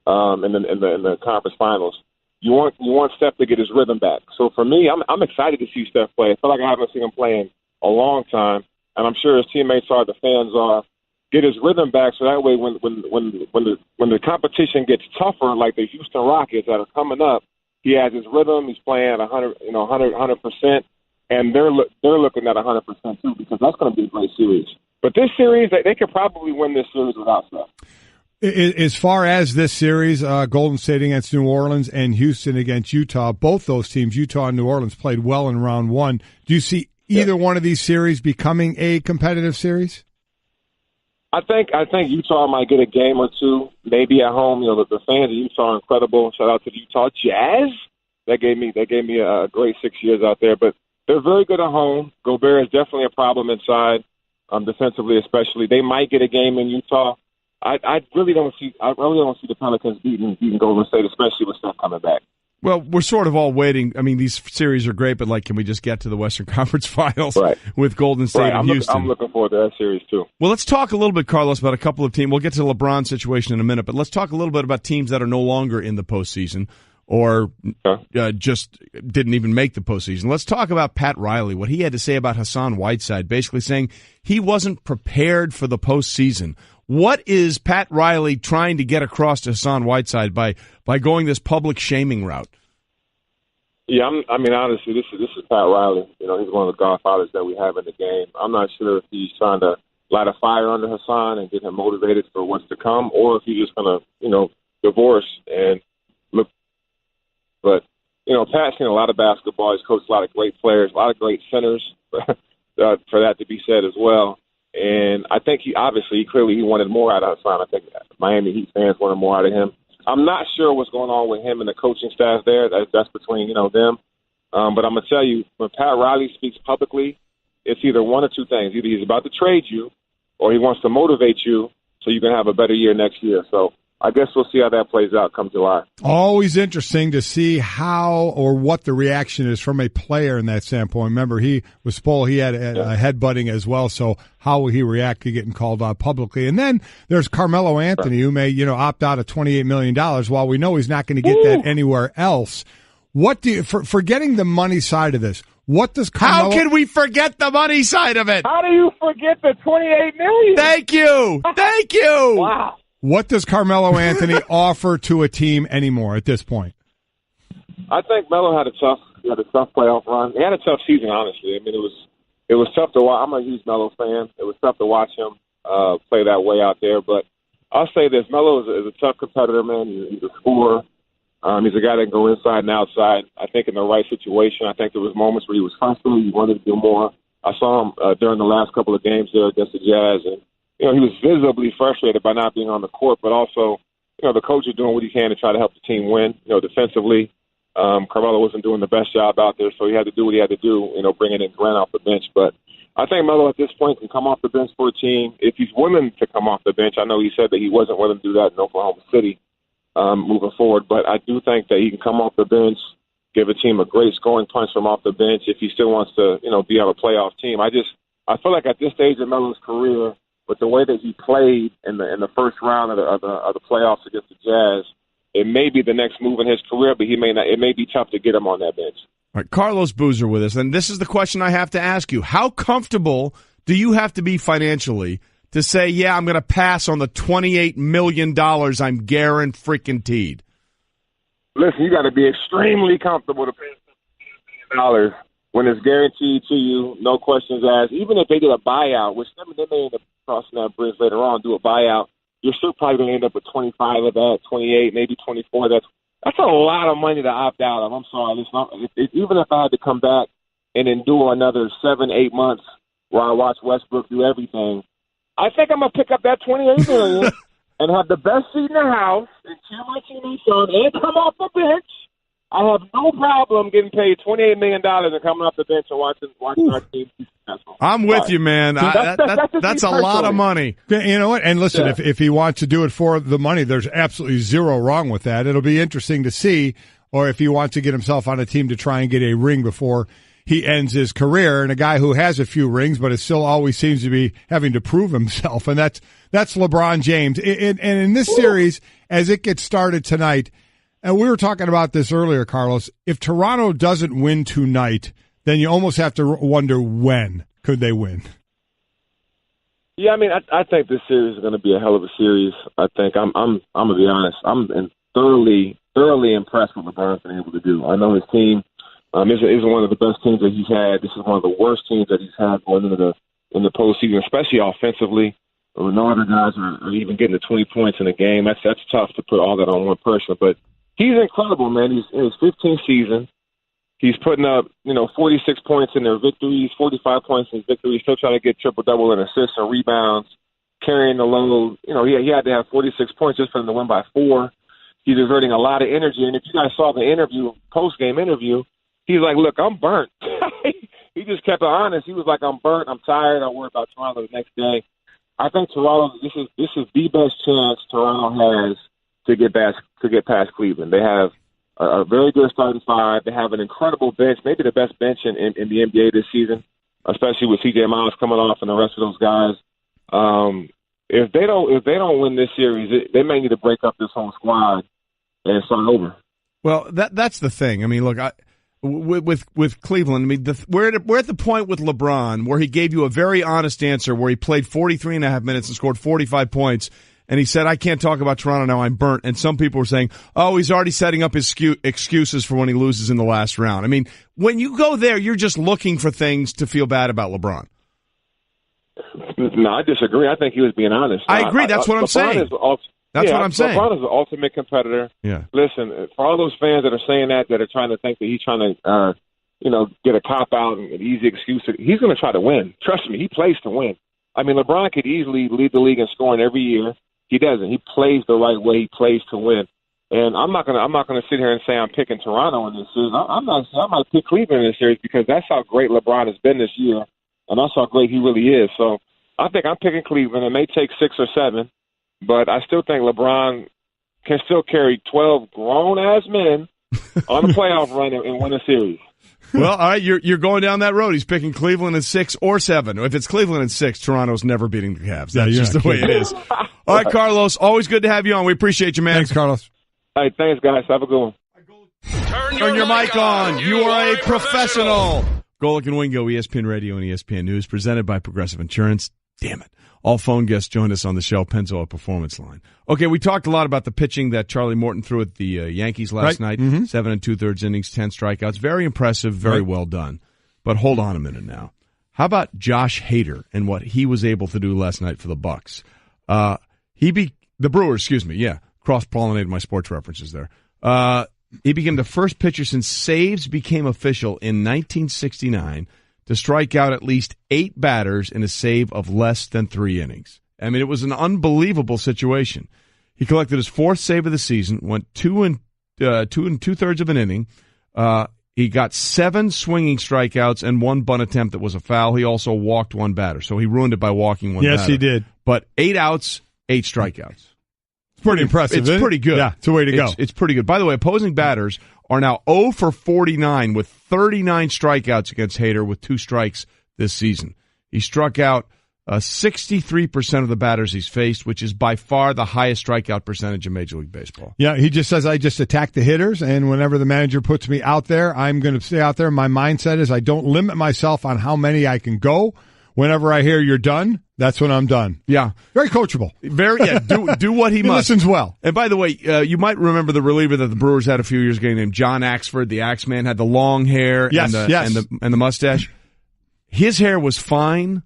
in the conference finals. You want Steph to get his rhythm back. So for me, I'm excited to see Steph play. I feel like I haven't seen him play in a long time, and I'm sure his teammates are, the fans are. Get his rhythm back, so that way when the competition gets tougher, like the Houston Rockets that are coming up, he has his rhythm. He's playing at 100%, and they're looking at 100% too, because that's going to be a great series. But this series, they could probably win this series without Steph. As far as this series, Golden State against New Orleans and Houston against Utah, both those teams, Utah and New Orleans, played well in round one. Do you see either one of these series becoming a competitive series? I think Utah might get a game or two, maybe at home. The fans of Utah are incredible. Shout out to the Utah Jazz. They gave me a great 6 years out there. But they're very good at home. Gobert is definitely a problem inside, defensively especially. They might get a game in Utah. I really don't see the Pelicans beating Golden State, especially with Steph coming back. Well, we're sort of all waiting. I mean, these series are great, but can we just get to the Western Conference Finals with Golden State and Houston? I'm looking forward to that series too. Well, let's talk a little bit, Carlos, about a couple of teams. We'll get to the LeBron situation in a minute, but let's talk a little bit about teams that are no longer in the postseason or just didn't even make the postseason. Let's talk about Pat Riley, what he had to say about Hassan Whiteside, basically saying he wasn't prepared for the postseason. What is Pat Riley trying to get across to Hassan Whiteside by going this public shaming route? Yeah, honestly, this is Pat Riley. He's one of the godfathers that we have in the game. I'm not sure if he's trying to light a fire under Hassan and get him motivated for what's to come, or if he's just going to, divorce and look. But, Pat's seen a lot of basketball. He's coached a lot of great players, a lot of great centers, for that to be said as well. And I think he clearly wanted more out of Hassan. I think Miami Heat fans wanted more out of him. I'm not sure what's going on with him and the coaching staff there. That's between them. But I'm gonna tell you, when Pat Riley speaks publicly, it's either one or two things. Either he's about to trade you, or he wants to motivate you so you can have a better year next year. So I guess we'll see how that plays out come July. Always interesting to see how or what the reaction is from a player in that standpoint. Remember, he was Spole. He had a headbutting as well, so how will he react to getting called out publicly? And then there's Carmelo Anthony, who may opt out of $28 million, while we know he's not going to get that anywhere else. What do you, forgetting the money side of this, what does Carmelo... How can we forget the money side of it? How do you forget the $28 million? Thank you. Wow. What does Carmelo Anthony offer to a team anymore at this point? I think Melo had a tough playoff run. He had a tough season, honestly. I mean, it was tough to watch. I'm a huge Melo fan. It was tough to watch him play that way out there. But I'll say this: Melo is a tough competitor, man. He's a scorer. He's a guy that can go inside and outside. I think in the right situation. I think there was moments where he was frustrated. He wanted to do more. I saw him during the last couple of games there against the Jazz, and he was visibly frustrated by not being on the court, but also, the coach is doing what he can to try to help the team win. Defensively, Carmelo wasn't doing the best job out there, so he had to do what he had to do, bringing in Grant off the bench. But I think Melo at this point can come off the bench for a team if he's willing to come off the bench. I know he said that he wasn't willing to do that in Oklahoma City moving forward, but I do think that he can come off the bench, give a team a great scoring punch from off the bench if he still wants to, be on a playoff team. I feel like at this stage of Melo's career, with the way that he played in the first round of the playoffs against the Jazz, it may be the next move in his career, but he may not. It may be tough to get him on that bench. All right, Carlos Boozer with us, and this is the question I have to ask you: how comfortable do you have to be financially to say, "Yeah, I'm going to pass on the $28 million I'm guaranteed"? Listen, you got to be extremely comfortable to pay $28 million when it's guaranteed to you, no questions asked. Even if they did a buyout, which they may end up crossing that bridge later on, do a buyout, you're still probably going to end up with 25 of that, 28, maybe 24. That's a lot of money to opt out of. I'm sorry. Even if I had to come back and endure another 7-8 months where I watch Westbrook do everything, I think I'm going to pick up that $28 million and have the best seat in the house and cheer my team on and come off the bench. I have no problem getting paid $28 million and coming off the bench and watching our team be successful. I'm with you, man. That's a lot of money. You know what? And listen, if he wants to do it for the money, there's absolutely zero wrong with that. It'll be interesting to see, or if he wants to get himself on a team to try and get a ring before he ends his career, and a guy who has a few rings, but it still always seems to be having to prove himself, and that's LeBron James. And in this series, as it gets started tonight, and we were talking about this earlier, Carlos, if Toronto doesn't win tonight, then you almost have to wonder when could they win. Yeah, I mean, I think this series is going to be a hell of a series. I think I'm gonna be honest. I'm thoroughly impressed with what LeBron's been able to do. I know his team is one of the best teams that he's had. This is one of the worst teams that he's had going into the postseason, especially offensively. No other guys are even getting to 20 points in a game. That's tough to put all that on one person. But he's incredible, man. He's in his 15th season. He's putting up, 46 points in their victories, 45 points in his victories, still trying to get triple-double in assists and rebounds, carrying the load. He had to have 46 points just for them to win by 4. He's exerting a lot of energy. And if you guys saw the interview, post-game interview, he's like, look, I'm burnt. He just kept it honest. He was like, I'm burnt. I'm tired. I'll worry about Toronto the next day. I think Toronto, this is the best chance Toronto has to get past Cleveland. They have a very good starting five. They have an incredible bench, maybe the best bench in the NBA this season, especially with C.J. Miles coming off and the rest of those guys. If they don't win this series, they may need to break up this whole squad and start over. Well, that's the thing. I mean, look, with Cleveland, I mean, we're at the point with LeBron where he gave you a very honest answer, where he played 43 and a half minutes and scored 45 points. And he said, I can't talk about Toronto now, I'm burnt. And some people were saying, oh, he's already setting up his excuses for when he loses in the last round. I mean, when you go there, you're just looking for things to feel bad about LeBron. No, I disagree. I think he was being honest. I agree. That's what I'm saying. That's what I'm saying. LeBron is the ultimate competitor. Yeah. Listen, for all those fans that are saying that are trying to think that he's trying to, get a cop-out and an easy excuse, he's going to try to win. Trust me, he plays to win. I mean, LeBron could easily lead the league in scoring every year. He doesn't. He plays the right way. He plays to win. And I'm not gonna sit here and say I'm picking Toronto in this series. I might pick Cleveland in this series because that's how great LeBron has been this year, and that's how great he really is. So I think I'm picking Cleveland. It may take 6 or 7, but I still think LeBron can still carry 12 grown-ass men on a playoff run and win a series. Well, all right, you're going down that road. He's picking Cleveland in 6 or 7. If it's Cleveland in 6, Toronto's never beating the Cavs. That's just the way it is. All right, Carlos, always good to have you on. We appreciate you, man. Thanks, Carlos. All right, thanks, guys. Have a good one. Turn your mic on. You are a professional. Golic and Wingo, ESPN Radio and ESPN News, presented by Progressive Insurance. Damn it. All phone guests joined us on the Shell Pennzoil Performance Line. Okay, we talked a lot about the pitching that Charlie Morton threw at the Yankees last night. 7 2/3 innings, 10 strikeouts. Very impressive, very well done. But hold on a minute now. How about Josh Hader and what he was able to do last night for the Bucks? The Brewers, cross-pollinated my sports references there. He became the first pitcher since saves became official in 1969 to strike out at least 8 batters in a save of less than 3 innings. I mean, it was an unbelievable situation. He collected his 4th save of the season, went 2 2/3 of an inning. He got 7 swinging strikeouts and 1 bunt attempt that was a foul. He also walked 1 batter, so he ruined it by walking 1 batter. Yes, he did. But 8 outs, 8 strikeouts. It's pretty impressive. It's pretty good. Yeah, it's a way to go. It's pretty good. By the way, opposing batters are now 0 for 49 with 39 strikeouts against Hader with 2 strikes this season. He struck out 63% of the batters he's faced, which is by far the highest strikeout percentage in Major League Baseball. Yeah, he just says, I just attack the hitters, and whenever the manager puts me out there, I'm going to stay out there. My mindset is I don't limit myself on how many I can go. Whenever I hear you're done, that's when I'm done. Yeah. Very coachable. Do what he must. He listens well. And by the way, you might remember the reliever that the Brewers had a few years ago named John Axford, the Axeman, had the long hair and the mustache. His hair was fine,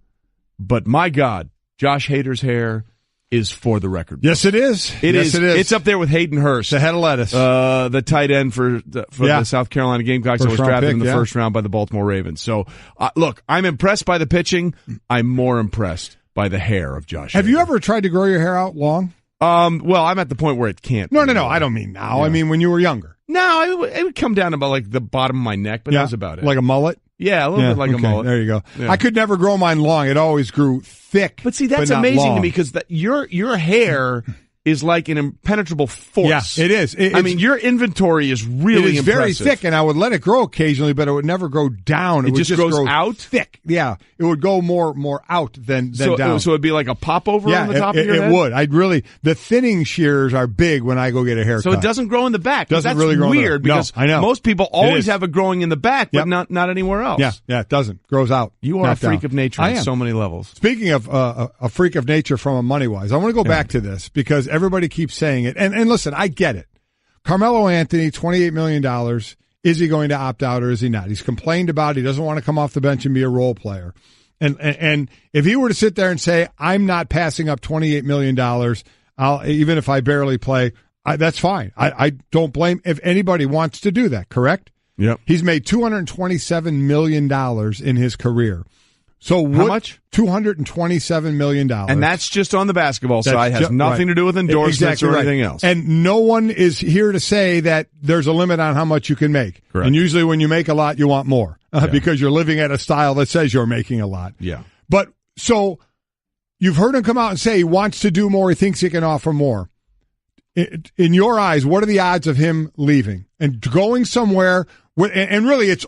but my God, Josh Hader's hair is for the record. Yes, it is. It is. It's up there with Hayden Hurst. The head of lettuce. The tight end for the South Carolina Gamecocks that was drafted in the first round by the Baltimore Ravens. So, look, I'm impressed by the pitching. I'm more impressed by the hair of Josh Hader. Have you ever tried to grow your hair out long? Well, I'm at the point where it can't. No. I don't mean now. Yeah. I mean when you were younger. No, it would come down to about like the bottom of my neck, but that was about it. Like a mullet? Yeah, a little bit like a mullet. There you go. Yeah. I could never grow mine long. It always grew thick. But see, that's amazing to me because your hair is like an impenetrable force. Yeah, it is. I mean, your inventory is really impressive. Very thick, and I would let it grow occasionally, but it would never grow down. It would just grows grow out? thick. Yeah, it would go more out than down. So it'd be like a popover on the top of your head? It would. The thinning shears are big when I go get a haircut. So it doesn't grow in the back. Doesn't really grow weird in the back. because I know. Most people always have it growing in the back, but Yep. not anywhere else. Yeah, it doesn't. Grows out. You are a freak down. of nature I on am. so many levels. Speaking of a freak of nature from a money-wise, I want to go back to this because everybody keeps saying it. And listen, I get it. Carmelo Anthony, $28 million. Is he going to opt out or is he not? He's complained about it. He doesn't want to come off the bench and be a role player. And if he were to sit there and say, I'm not passing up $28 million, even if I barely play, that's fine. I don't blame if anybody wants to do that, correct? Yep. He's made $227 million in his career. So how much? $227 million. And that's just on the basketball side. Has nothing to do with endorsements or anything else. And no one is here to say that there's a limit on how much you can make. Correct. And usually when you make a lot, you want more because you're living at a style that says you're making a lot. Yeah. But so you've heard him come out and say he wants to do more. He thinks he can offer more. In your eyes, what are the odds of him leaving and going somewhere? And really, it's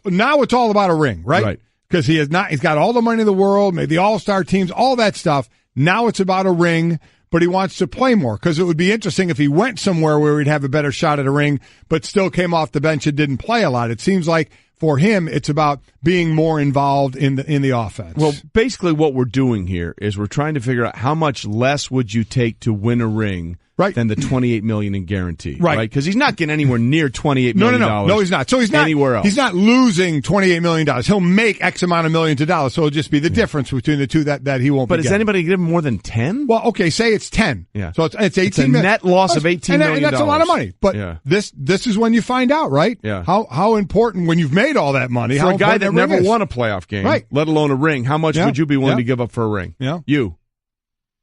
all about a ring, right? Right. Because he's got all the money in the world, maybe the all-star teams, all that stuff. Now it's about a ring, but he wants to play more because it would be interesting if he went somewhere where he'd have a better shot at a ring, but still came off the bench and didn't play a lot. It seems like for him, it's about being more involved in the offense. Well, basically what we're doing here is we're trying to figure out how much less would you take to win a ring than the $28 million in guarantee, right? Because he's not getting anywhere near $28 million. No, he's not. So he's not anywhere else. He's not losing $28 million. He'll make X amount of millions of dollars. So it'll just be the difference between the two that he won't. But be is getting. anybody give him more than 10? Well, okay, say it's 10. Yeah. So it's 18 it's a million. net loss of $18 million. And that's a lot of money. But this is when you find out, right? Yeah. How important when you've made all that money. For how a guy that never won won a playoff game, let alone a ring, how much would you be willing to give up for a ring? Yeah.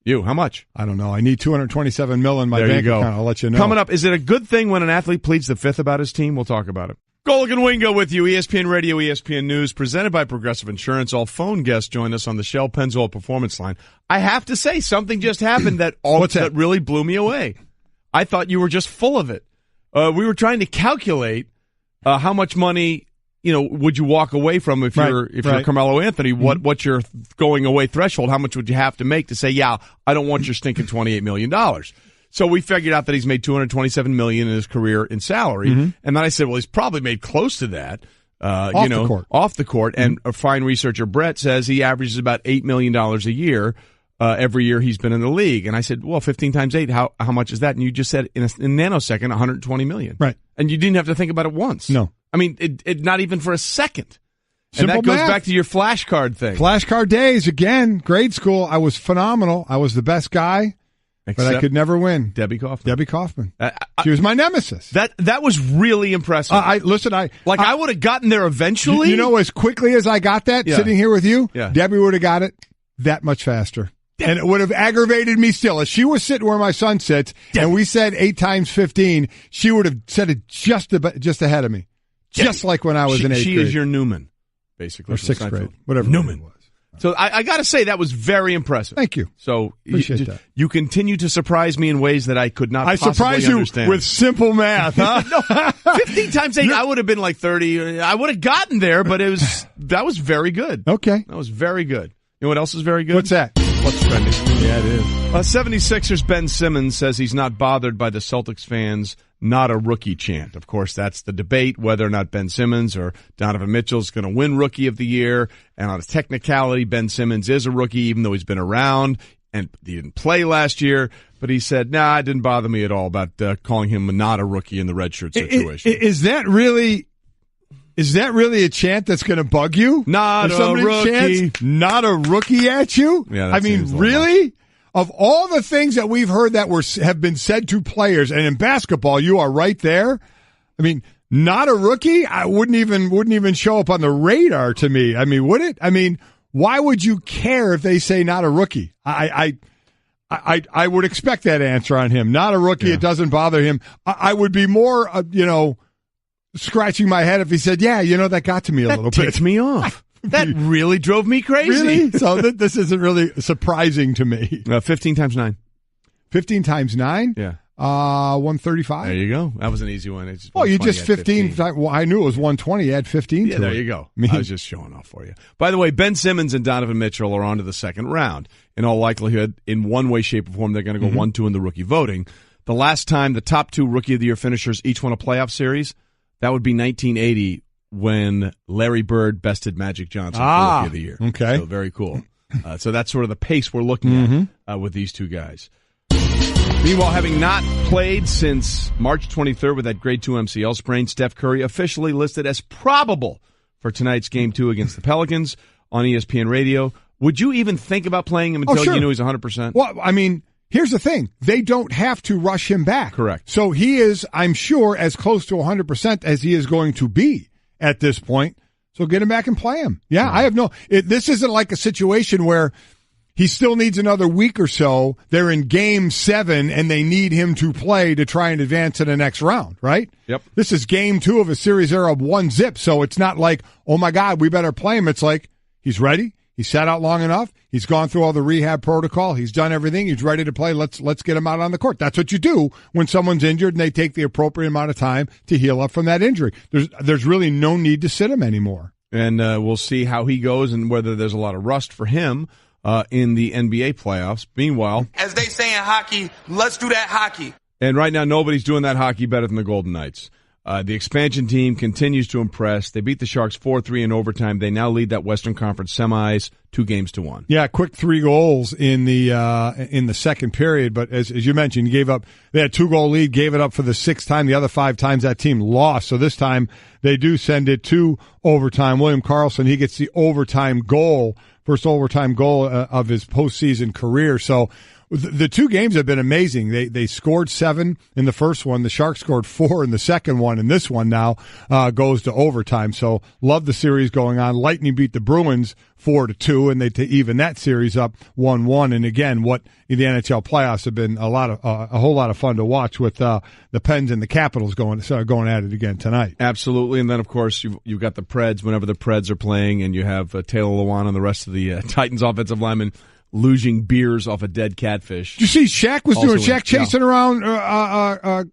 You, how much? I don't know. I need $227 million in my bank account. I'll let you know. Coming up, is it a good thing when an athlete pleads the fifth about his team? We'll talk about it. Golic and Wingo with you, ESPN Radio, ESPN News, presented by Progressive Insurance. All phone guests join us on the Shell Pennzoil Performance Line. I have to say, something just happened that really blew me away. I thought you were just full of it. We were trying to calculate how much money would you walk away from if you're Carmelo Anthony? What's your going away threshold? How much would you have to make to say, yeah, I don't want your stinking $28 million? So we figured out that he's made $227 million in his career in salary, and then I said, well, he's probably made close to that. Off the court. And a fine researcher, Brett, says he averages about $8 million a year every year he's been in the league. And I said, well, 15 times 8, how much is that? And you just said in a nanosecond, $120 million. Right. And you didn't have to think about it once. No. I mean, it not even for a second. Simple and that goes math. back to your flashcard thing. Flashcard days, again, grade school, I was phenomenal. I was the best guy, but I could never win. Debbie Kaufman. She was my nemesis. That was really impressive. I would have gotten there eventually. You know, as quickly as I got that, sitting here with you, Debbie would have got it that much faster. And it would have aggravated me still. If she was sitting where my son sits, and we said 8 times 15, she would have said it just ahead of me. Just like when I was in 8th grade. She is your Newman, basically. Or 6th grade. Whatever Newman it was. So I got to say, that was very impressive. Thank you. So Appreciate that. You continue to surprise me in ways that I could not possibly surprise understand. you with simple math, huh? No, 15 times 8, I would have been like 30. I would have gotten there, but that was very good. Okay. That was very good. You know what else is very good? What's that? What's trending? Yeah, it is. 76ers Ben Simmons says he's not bothered by the Celtics fans' not a rookie chant. Of course, that's the debate, whether or not Ben Simmons or Donovan Mitchell is going to win Rookie of the Year. And on a technicality, Ben Simmons is a rookie, even though he's been around and he didn't play last year. But he said, nah, it didn't bother me at all about calling him not a rookie in the redshirt situation. Is that really a chant that's going to bug you? Not a rookie. Not a rookie at you? Yeah, I mean, really? Of all the things that we've heard that have been said to players, and in basketball, you are right there. I mean, not a rookie? I wouldn't even show up on the radar to me. I mean, would it? I mean, why would you care if they say not a rookie? I would expect that answer on him. Not a rookie. Yeah. It doesn't bother him. I would be more, scratching my head if he said, yeah, that got to me a little bit. That ticked me off. That really drove me crazy. Really? So this isn't really surprising to me. 15 times 9. 15 times 9? Yeah. 135. There you go. That was an easy one. It's you just 15. Well, I knew it was 120. Add 15 to it. There you go. I was just showing off for you. By the way, Ben Simmons and Donovan Mitchell are on to the second round. In all likelihood, in one way, shape, or form, they're going to go 1-2 in the rookie voting. The last time the top 2 Rookie of the Year finishers each won a playoff series, that would be 1980 when Larry Bird bested Magic Johnson for Rookie of the Year. Okay. So very cool. So that's sort of the pace we're looking at with these two guys. Meanwhile, having not played since March 23rd with that grade 2 MCL sprain, Steph Curry officially listed as probable for tonight's Game 2 against the Pelicans on ESPN Radio. Would you even think about playing him until you knew he's 100%? Well, I mean, here's the thing. They don't have to rush him back. Correct. So he is, I'm sure, as close to 100% as he is going to be at this point. So get him back and play him. Yeah, I have this isn't like a situation where he still needs another week or so. They're in Game 7, and they need him to play to try and advance to the next round, right? Yep. This is Game 2 of a series there of 1-0, so it's not like, oh, my God, we better play him. It's like he's ready. He sat out long enough. He's gone through all the rehab protocol. He's done everything. He's ready to play. Let's get him out on the court. That's what you do when someone's injured, and they take the appropriate amount of time to heal up from that injury. There's really no need to sit him anymore. And we'll see how he goes and whether there's a lot of rust for him in the NBA playoffs. Meanwhile, as they say in hockey, let's do that hockey. And right now, nobody's doing that hockey better than the Golden Knights. The expansion team continues to impress. They beat the Sharks 4-3 in overtime. They now lead that Western Conference semis 2-1. Yeah, quick 3 goals in the second period. But as you mentioned, they had 2-goal lead, gave it up for the 6th time. The other 5 times that team lost. So this time they do send it to overtime. William Karlsson, he gets the overtime goal, first overtime goal of his postseason career. So the 2 games have been amazing. They scored 7 in the first one. The Sharks scored 4 in the second one, and this one now goes to overtime. So love the series going on. Lightning beat the Bruins 4-2, and they even that series up 1-1. And again, what the NHL playoffs have been a whole lot of fun to watch with the Pens and the Capitals going at it again tonight. Absolutely, and then of course you've got the Preds whenever the Preds are playing, and you have Taylor Lewan and the rest of the Titans offensive linemen losing beers off a dead catfish. Did you see Shaq chasing around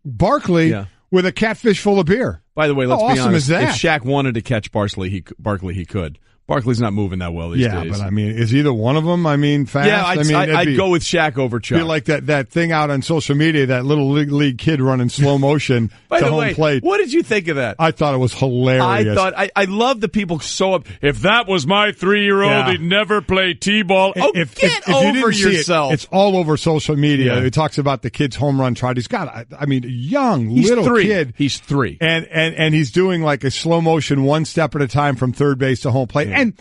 Barkley with a catfish full of beer? By the way, let's be honest. Is that? If Shaq wanted to catch Barkley, he could. Barkley's not moving that well these days. Yeah, but I mean, is either one of them? I mean, fast. Yeah, I'd go with Shaq over Chuck. Be like that thing out on social media, that little league kid running slow motion By to the home way, plate. What did you think of that? I thought it was hilarious. I love the people so up. If that was my 3-year-old, he'd never play t-ball. Get over yourself. It's all over social media. Yeah. It talks about the kid's home run trot. He's got, a young little 3. kid. He's 3, and he's doing like a slow motion, one step at a time from third base to home plate. Yeah. And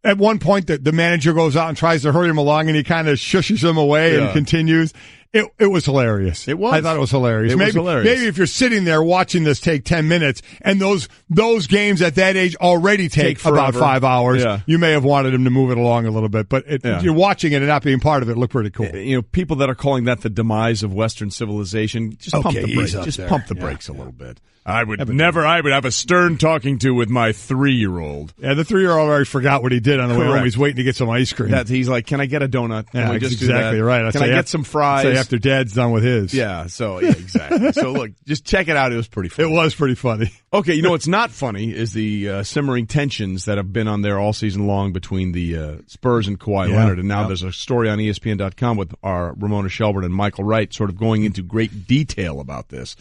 at one point, the manager goes out and tries to hurry him along, and he kind of shushes him away and continues. It was hilarious. It was. I thought it was hilarious. It was hilarious. Maybe if you're sitting there watching this take 10 minutes, and those games at that age already take about 5 hours, you may have wanted him to move it along a little bit. But you're watching it and not being part of it looked pretty cool. You know, people that are calling that the demise of Western civilization, just pump the brakes. Just pump the brakes a little bit. I would have a stern talking to with my 3-year-old. Yeah, the 3-year-old already forgot what he did on the way home. He's waiting to get some ice cream. He's like, can I get a donut? Yeah, we just exactly do that? right. Can I get some fries? Say after Dad's done with his. Yeah, exactly. So look, just check it out. It was pretty funny. It was pretty funny. Okay, you know what's not funny is the simmering tensions that have been on there all season long between the Spurs and Kawhi Leonard. And now there's a story on ESPN.com with our Ramona Shelburne and Michael Wright sort of going into great detail about this.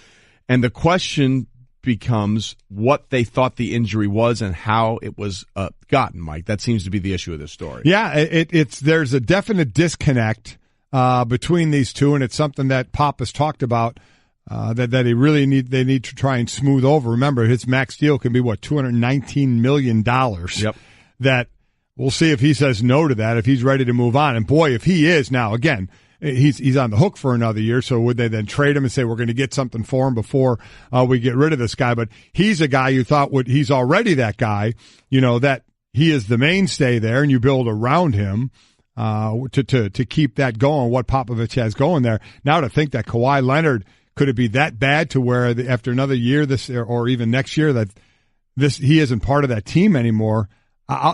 And the question becomes what they thought the injury was and how it was gotten, Mike. That seems to be the issue of this story. Yeah, there's a definite disconnect between these two, and it's something that Pop has talked about that they need to try and smooth over. Remember, his max deal can be $219 million. Yep. That we'll see if he says no to that, if he's ready to move on. And boy, if he is now, again, he's on the hook for another year, so would they then trade him and say we're going to get something for him before we get rid of this guy? But he's a guy you thought he's already that guy, that he is the mainstay there, and you build around him to keep that going, what Popovich has going there. Now to think that Kawhi Leonard, could it be that bad to where after another year, this or even next year, that he isn't part of that team anymore?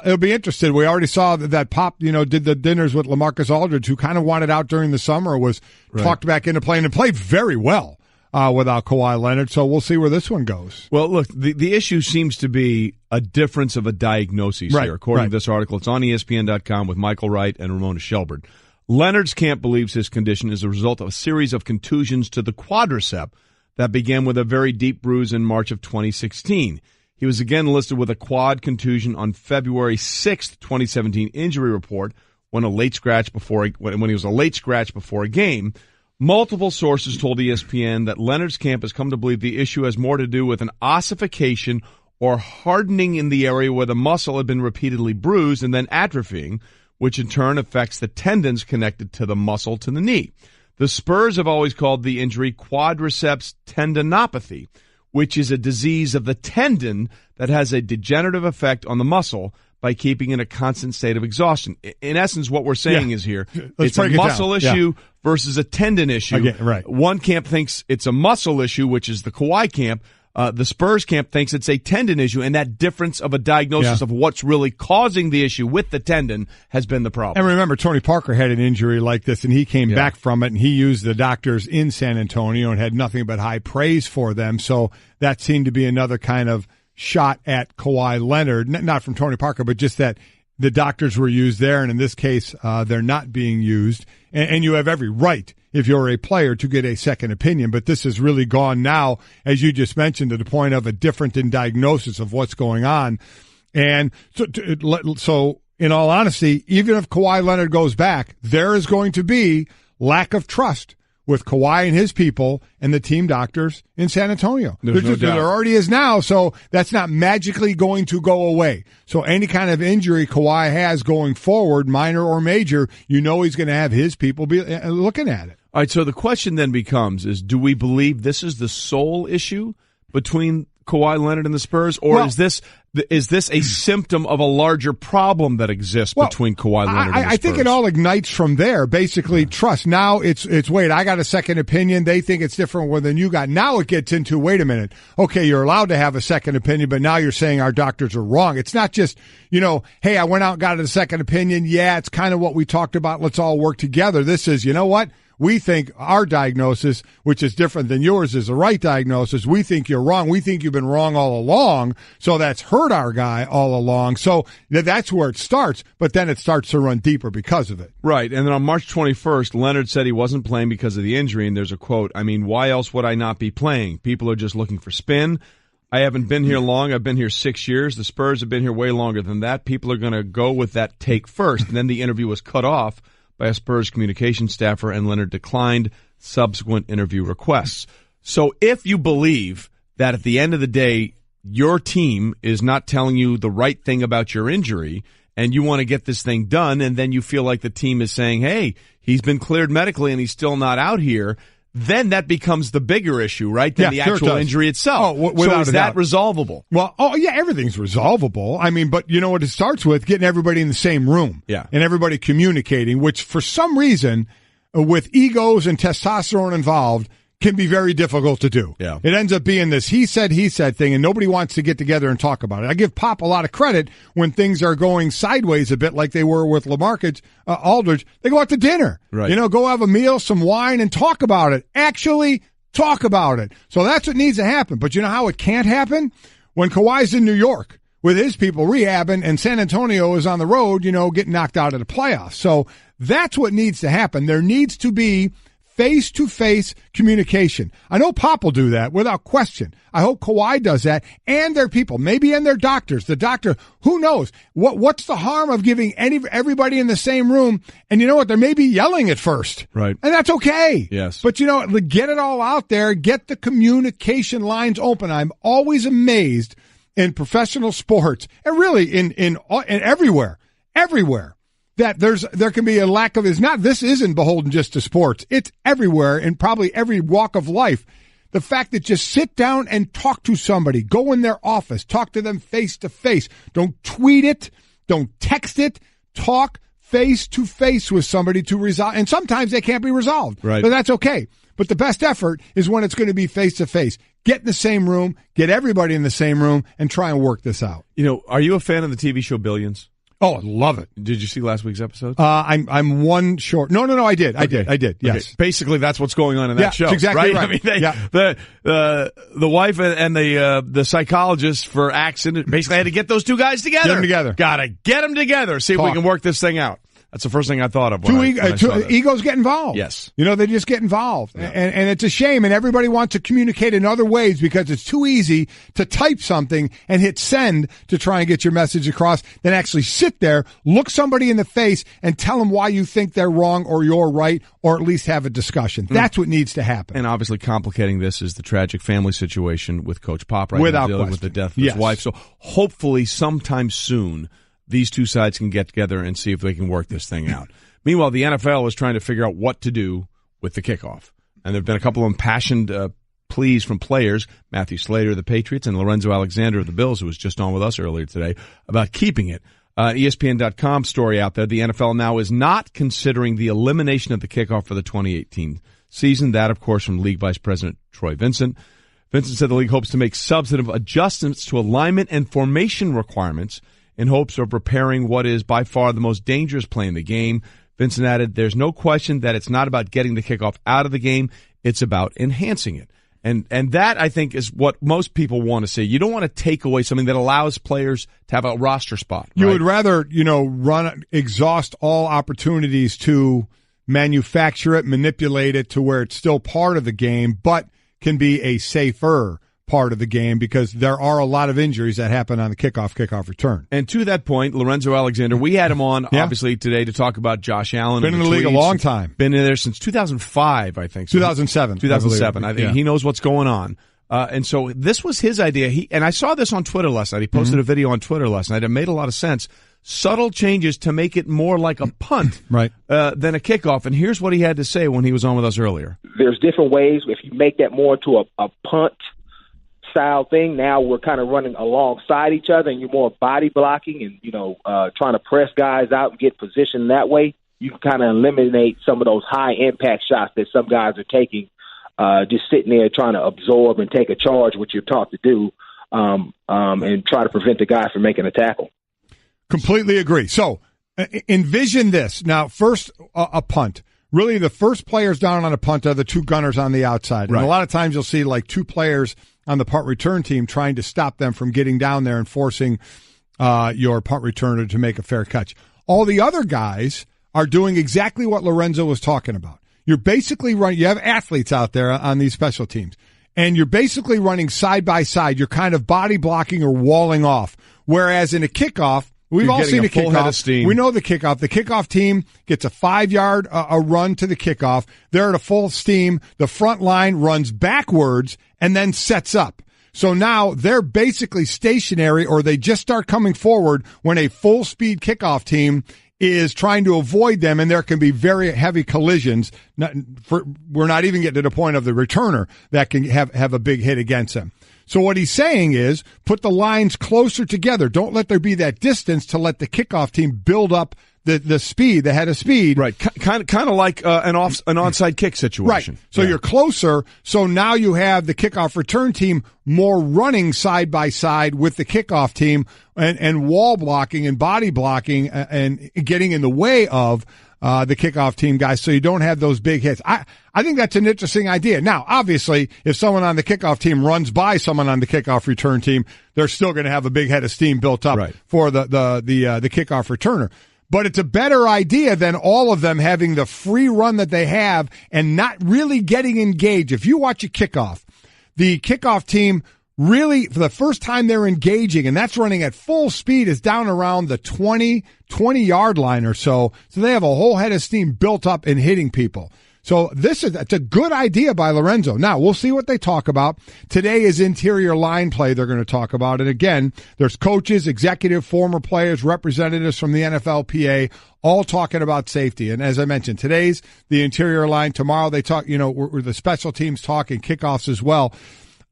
It'll be interesting. We already saw that Pop, did the dinners with LaMarcus Aldridge, who kind of wanted out during the summer, was talked back into playing and played very well without Kawhi Leonard. So we'll see where this one goes. Well, look, the issue seems to be a difference of a diagnosis here. According to this article, it's on ESPN.com with Michael Wright and Ramona Shelburne. Leonard's camp believes his condition is a result of a series of contusions to the quadricep that began with a very deep bruise in March of 2016. He was again listed with a quad contusion on February 6th, 2017 injury report when he was a late scratch before a game. Multiple sources told ESPN that Leonard's camp has come to believe the issue has more to do with an ossification or hardening in the area where the muscle had been repeatedly bruised and then atrophying, which in turn affects the tendons connected to the muscle to the knee. The Spurs have always called the injury quadriceps tendinopathy, which is a disease of the tendon that has a degenerative effect on the muscle by keeping in a constant state of exhaustion. In essence, what we're saying is here, it's a muscle issue versus a tendon issue. Okay, one camp thinks it's a muscle issue, which is the Kawhi camp. The Spurs camp thinks it's a tendon issue, and that difference of a diagnosis of what's really causing the issue with the tendon has been the problem. And remember, Tony Parker had an injury like this, and he came back from it, and he used the doctors in San Antonio and had nothing but high praise for them. So that seemed to be another kind of shot at Kawhi Leonard, not from Tony Parker, but just that the doctors were used there, and in this case, they're not being used. And you have every right, if you're a player, to get a second opinion. But this has really gone now, as you just mentioned, to the point of a different in diagnosis of what's going on. And so in all honesty, even if Kawhi Leonard goes back, there is going to be lack of trust with Kawhi and his people and the team doctors in San Antonio. There's no doubt. There already is now, so that's not magically going to go away. So any kind of injury Kawhi has going forward, minor or major, he's going to have his people be looking at it. All right, so the question then becomes do we believe this is the sole issue between Kawhi Leonard and the Spurs, or is this a symptom of a larger problem that exists between Kawhi Leonard and the Spurs? I think it all ignites from there. Basically, trust. Now it's wait, I got a second opinion. They think it's different than you got. Now it gets into, wait a minute. Okay, you're allowed to have a second opinion, but now you're saying our doctors are wrong. It's not just, hey, I went out and got a second opinion. Yeah, it's kind of what we talked about. Let's all work together. This is, you know what? We think our diagnosis, which is different than yours, is the right diagnosis. We think you're wrong. We think you've been wrong all along. So that's hurt our guy all along. So that's where it starts, but then it starts to run deeper because of it. Right. And then on March 21st, Leonard said he wasn't playing because of the injury. And there's a quote, why else would I not be playing? People are just looking for spin. I haven't been here long. I've been here 6 years. The Spurs have been here way longer than that. People are going to go with that take first. And then the interview was cut off by a Spurs communication staffer, and Leonard declined subsequent interview requests. So if you believe that at the end of the day, your team is not telling you the right thing about your injury, and you want to get this thing done, and then you feel like the team is saying, hey, he's been cleared medically and he's still not out here, then that becomes the bigger issue, right, than the actual injury itself. So is that resolvable? Well, everything's resolvable. But you know what it starts with? Getting everybody in the same room. Yeah. And everybody communicating, which for some reason, with egos and testosterone involved, can be very difficult to do. Yeah. It ends up being this he said thing, and nobody wants to get together and talk about it. I give Pop a lot of credit when things are going sideways a bit, like they were with LaMarcus Aldridge. They go out to dinner. Right. Go have a meal, some wine, and talk about it. Actually talk about it. So that's what needs to happen. But you know how it can't happen? When Kawhi's in New York with his people rehabbing and San Antonio is on the road, getting knocked out of the playoffs. So that's what needs to happen. There needs to be face-to-face communication. I know Pop will do that without question. I hope Kawhi does that, and their people, maybe and their doctors. The doctor, who knows? What's the harm of giving everybody in the same room? And you know what? They may be yelling at first. Right. And that's okay. Yes. But get it all out there. Get the communication lines open. I'm always amazed in professional sports, and really in everywhere, that there can be a lack of, this isn't beholden just to sports. It's everywhere in probably every walk of life. The fact that just sit down and talk to somebody, go in their office, talk to them face to face. Don't tweet it. Don't text it. Talk face to face with somebody to resolve. And sometimes they can't be resolved. Right. But that's okay. But the best effort is when it's going to be face to face. get in the same room, get everybody in the same room, and try and work this out. Are you a fan of the TV show Billions? Oh, I love it. Did you see last week's episode? I'm one short. No, I did. I did. Yes. Okay. Basically, that's what's going on in that show. That's exactly right. I mean, the wife and the psychologist for accident basically had to get those two guys together. Get them together. Gotta get them together. See if we can work this thing out. That's the first thing I thought of. Two egos get involved. Yes. They just get involved. Yeah. And it's a shame, and everybody wants to communicate in other ways because it's too easy to type something and hit send to try and get your message across than actually sit there, look somebody in the face, and tell them why you think they're wrong or you're right, or at least have a discussion. That's what needs to happen. And obviously complicating this is the tragic family situation with Coach Pop right Without now, dealing question. with the death of his wife. So hopefully sometime soon these two sides can get together and see if they can work this thing out. Meanwhile, the NFL is trying to figure out what to do with the kickoff. And there have been a couple of impassioned pleas from players, Matthew Slater of the Patriots and Lorenzo Alexander of the Bills, who was just on with us earlier today, about keeping it. ESPN.com story out there, the NFL now is not considering the elimination of the kickoff for the 2018 season. That, of course, from League Vice President Troy Vincent. Vincent said the league hopes to make substantive adjustments to alignment and formation requirements in hopes of repairing what is by far the most dangerous play in the game. Vincent added, there's no question that it's not about getting the kickoff out of the game. It's about enhancing it. And that, I think, is what most people want to see. You don't want to take away something that allows players to have a roster spot. You would rather, exhaust all opportunities to manufacture it, manipulate it to where it's still part of the game, but can be a safer part of the game because there are a lot of injuries that happen on the kickoff return. And to that point, Lorenzo Alexander, we had him on obviously today to talk about Josh Allen. Been in the league a long time. Been in there since 2005, I think. 2007. 2007. I think he knows what's going on. And so this was his idea. And I saw this on Twitter last night. He posted a video on Twitter last night. It made a lot of sense. Subtle changes to make it more like a punt right. Than a kickoff. And here's what he had to say when he was on with us earlier. There's different ways. If you make that more to a punt style thing, now we're kind of running alongside each other and you're more body blocking and, trying to press guys out and get position that way. You can kind of eliminate some of those high impact shots that some guys are taking, just sitting there trying to absorb and take a charge, which you're taught to do, and try to prevent the guy from making a tackle. Completely agree. So envision this. Now, first, a punt. Really, the first players down on a punt are the two gunners on the outside. And a lot of times you'll see like two players on the punt return team trying to stop them from getting down there and forcing your punt returner to make a fair catch. All the other guys are doing exactly what Lorenzo was talking about. You're basically running, you have athletes out there on these special teams, and you're basically running side by side. You're kind of body blocking or walling off. Whereas in a kickoff, we've all seen a kickoff. We know the kickoff. The kickoff team gets a 5-yard a run to the kickoff. They're at a full steam. The front line runs backwards and then sets up. So now they're basically stationary, or they just start coming forward when a full speed kickoff team is trying to avoid them, and there can be very heavy collisions. We're not even getting to the point of the returner that can have a big hit against them. So what he's saying is put the lines closer together. Don't let there be that distance to let the kickoff team build up the speed, the head of speed. Right. Kind of like an onside kick situation. Right. So you're closer. So now you have the kickoff return team more running side by side with the kickoff team and wall blocking and body blocking and getting in the way of the kickoff team guys, so you don't have those big hits. I think that's an interesting idea. Now, obviously, if someone on the kickoff team runs by someone on the kickoff return team, they're still going to have a big head of steam built up for the kickoff returner. But it's a better idea than all of them having the free run that they have and not really getting engaged. If you watch a kickoff, the kickoff team really, for the first time they're engaging, and that's running at full speed, is down around the 20-yard line or so. So they have a whole head of steam built up and hitting people. So it's a good idea by Lorenzo. Now, we'll see what they talk about. Today is interior line play they're going to talk about. And again, there's coaches, executive, former players, representatives from the NFLPA, all talking about safety. And as I mentioned, today's the interior line. Tomorrow they talk, the special teams talking kickoffs as well.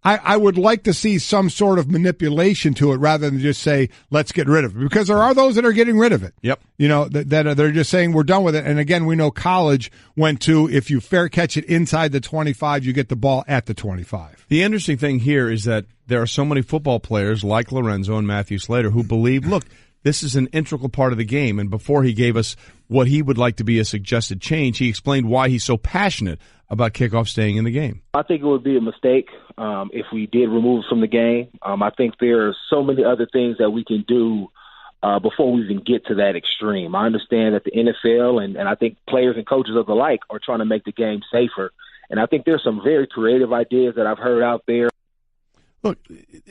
I would like to see some sort of manipulation to it rather than just say, let's get rid of it. Because there are those that are getting rid of it. Yep. That they're just saying we're done with it. And again, we know college went to, if you fair catch it inside the 25, you get the ball at the 25. The interesting thing here is that there are so many football players like Lorenzo and Matthew Slater who believe, look, this is an integral part of the game. And before he gave us what he would like to be a suggested change, he explained why he's so passionate about kickoff staying in the game. I think it would be a mistake if we did remove it from the game. I think there are so many other things that we can do before we even get to that extreme. I understand that the NFL and I think players and coaches of the like are trying to make the game safer. And I think there's some very creative ideas that I've heard out there. Look,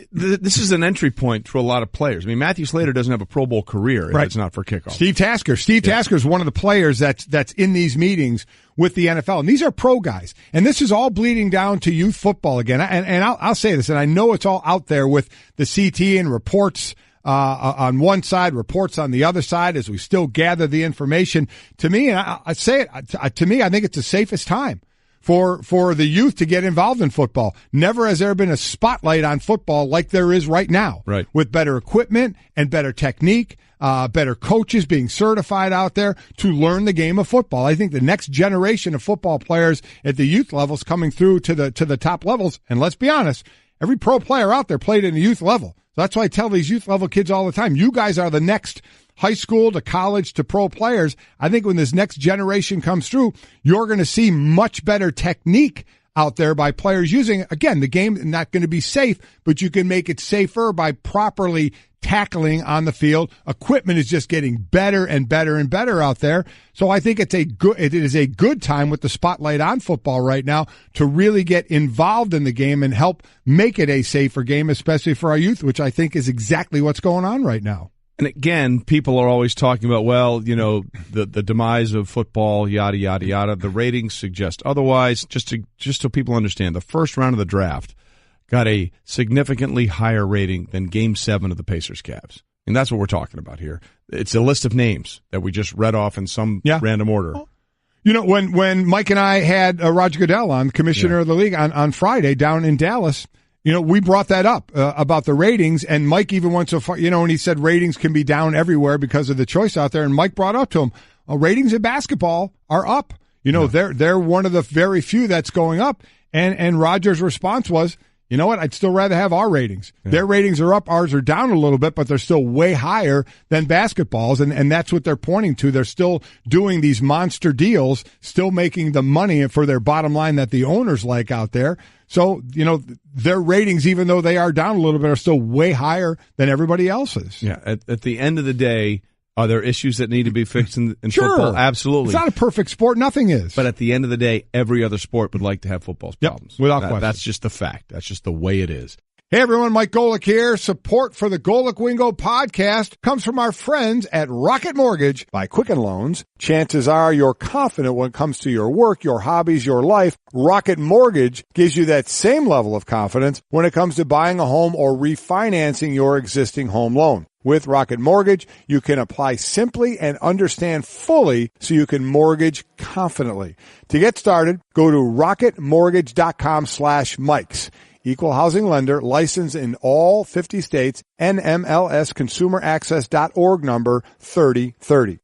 this is an entry point to a lot of players. I mean, Matthew Slater doesn't have a Pro Bowl career if it's not for kickoff. Steve Tasker is one of the players that's in these meetings with the NFL. And these are pro guys. And this is all bleeding down to youth football again. And I'll say this, and I know it's all out there with the CT and reports on one side, reports on the other side as we still gather the information. To me, and I say it, to me, I think it's the safest time for the youth to get involved in football. Never has there been a spotlight on football like there is right now. Right. With better equipment and better technique, better coaches being certified out there to learn the game of football. I think the next generation of football players at the youth levels coming through to the top levels. And let's be honest, every pro player out there played in the youth level. So that's why I tell these youth level kids all the time, you guys are the next high school to college to pro players. I think when this next generation comes through, you're going to see much better technique out there by players using, again, the game is not going to be safe, but you can make it safer by properly tackling on the field. Equipment is just getting better and better and better out there. So I think it is a good time with the spotlight on football right now to really get involved in the game and help make it a safer game, especially for our youth, which I think is exactly what's going on right now. And again, people are always talking about, well, the demise of football, yada, yada, yada. The ratings suggest otherwise. Just so people understand, the first round of the draft got a significantly higher rating than Game 7 of the Pacers-Cavs. And that's what we're talking about here. It's a list of names that we just read off in some random order. When Mike and I had Roger Goodell on, commissioner of the league, on Friday down in Dallas, we brought that up about the ratings, and Mike even went so far, and he said ratings can be down everywhere because of the choice out there. And Mike brought up to him, ratings in basketball are up. They're one of the very few that's going up. And Roger's response was, you know what? I'd still rather have our ratings. Yeah. Their ratings are up. Ours are down a little bit, but they're still way higher than basketball's. And that's what they're pointing to. They're still doing these monster deals, still making the money for their bottom line that the owners like out there. So, their ratings, even though they are down a little bit, are still way higher than everybody else's. Yeah. At the end of the day, are there issues that need to be fixed in football? Absolutely. It's not a perfect sport. Nothing is. But at the end of the day, every other sport would like to have football's problems. Without question. That's just the fact. That's just the way it is. Hey, everyone. Mike Golic here. Support for the Golic Wingo podcast comes from our friends at Rocket Mortgage by Quicken Loans. Chances are you're confident when it comes to your work, your hobbies, your life. Rocket Mortgage gives you that same level of confidence when it comes to buying a home or refinancing your existing home loan. With Rocket Mortgage, you can apply simply and understand fully so you can mortgage confidently. To get started, go to rocketmortgage.com/Mikes. Equal housing lender, licensed in all 50 states, NMLS consumeraccess.org number 3030.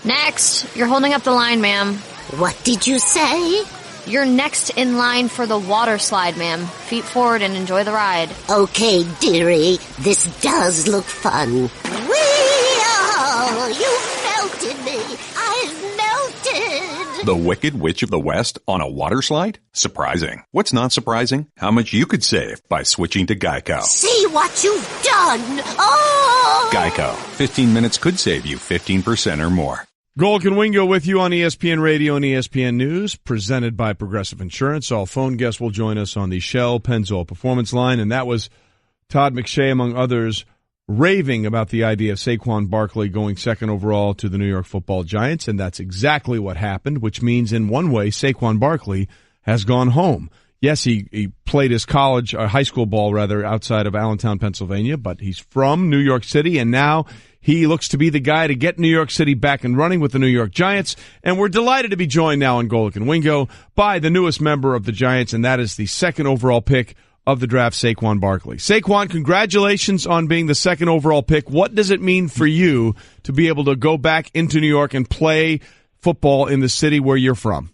Next, you're holding up the line, ma'am. What did you say? You're next in line for the water slide, ma'am. Feet forward and enjoy the ride. Okay, dearie, this does look fun. Whee-oh, you melted me. I've melted. The Wicked Witch of the West on a water slide? Surprising. What's not surprising? How much you could save by switching to Geico. See what you've done. Oh! Geico. 15 minutes could save you 15% or more. Golic and Wingo with you on ESPN Radio and ESPN News, presented by Progressive Insurance. All phone guests will join us on the Shell Pennzoil Performance Line, and that was Todd McShay, among others, raving about the idea of Saquon Barkley going second overall to the New York Football Giants, and that's exactly what happened, which means in one way Saquon Barkley has gone home. Yes, he played his high school ball outside of Allentown, Pennsylvania, but he's from New York City, and now he looks to be the guy to get New York City back and running with the New York Giants. And we're delighted to be joined now on Golic and Wingo by the newest member of the Giants, and that is the second overall pick of the draft, Saquon Barkley. Saquon, congratulations on being the second overall pick. What does it mean for you to be able to go back into New York and play football in the city where you're from?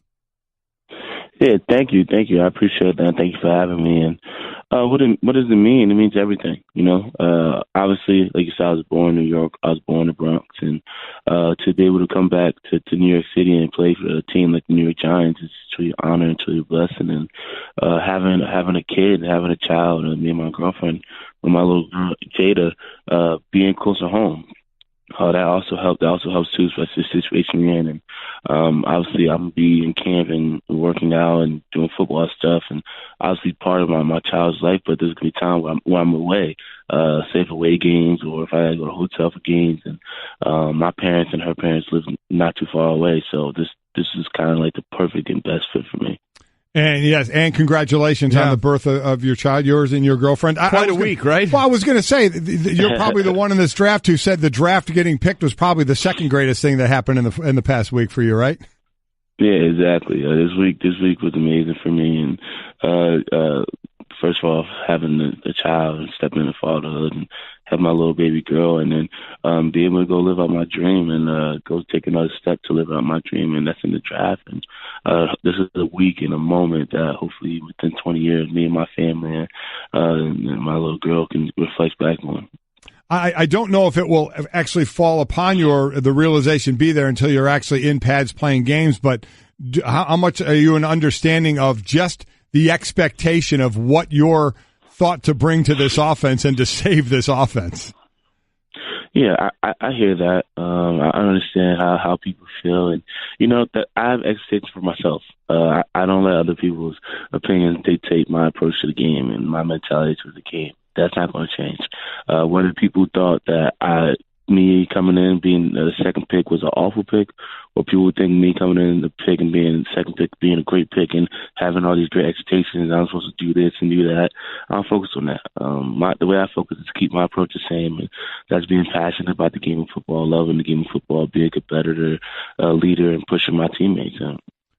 Yeah, thank you. I appreciate that. Thank you for having me. And what does it mean? It means everything, Obviously, like you said, I was born in New York. I was born in the Bronx. And to be able to come back to New York City and play for a team like the New York Giants is truly an honor and truly a blessing. And having a kid, having a child, me and my girlfriend, with my little girl, Jada, being close to home. That also helped. That also helps too, especially the situation we're in. And obviously, I'm gonna be in camp and working out and doing football stuff, and obviously part of my child's life. But there's gonna be time where I'm away, say for away games, or if I gotta go to a hotel for games. And my parents and her parents live not too far away, so this is kind of like the perfect and best fit for me. And yes, and congratulations on the birth of your child, yours and your girlfriend. Quite a week, right? Well, I was going to say, you're probably the one in this draft who said the draft getting picked was probably the second greatest thing that happened in the past week for you, right? Yeah, exactly. This week was amazing for me, and first of all, having a child and stepping into fatherhood and have my little baby girl, and then be able to go live out my dream and go take another step to live out my dream, and that's in the draft. And this is a week and a moment that hopefully within 20 years, me and my family and my little girl can reflect back on. I don't know if it will actually fall upon the realization be there until you're actually in pads playing games, but how much are you an understanding of just the expectation of what you're thought to bring to this offense and to save this offense? Yeah, I hear that. I understand how people feel, and that I have expectations for myself. I don't let other people's opinions dictate my approach to the game and my mentality to the game. That's not going to change. Whether people thought that me coming in being the second pick was an awful pick, or people think me coming in the pick and being the second pick being a great pick and having all these great expectations, I'm supposed to do this and do that. I don't focus on that. The way I focus is to keep my approach the same, and that's being passionate about the game of football, loving the game of football, being a competitor, leader, and pushing my teammates.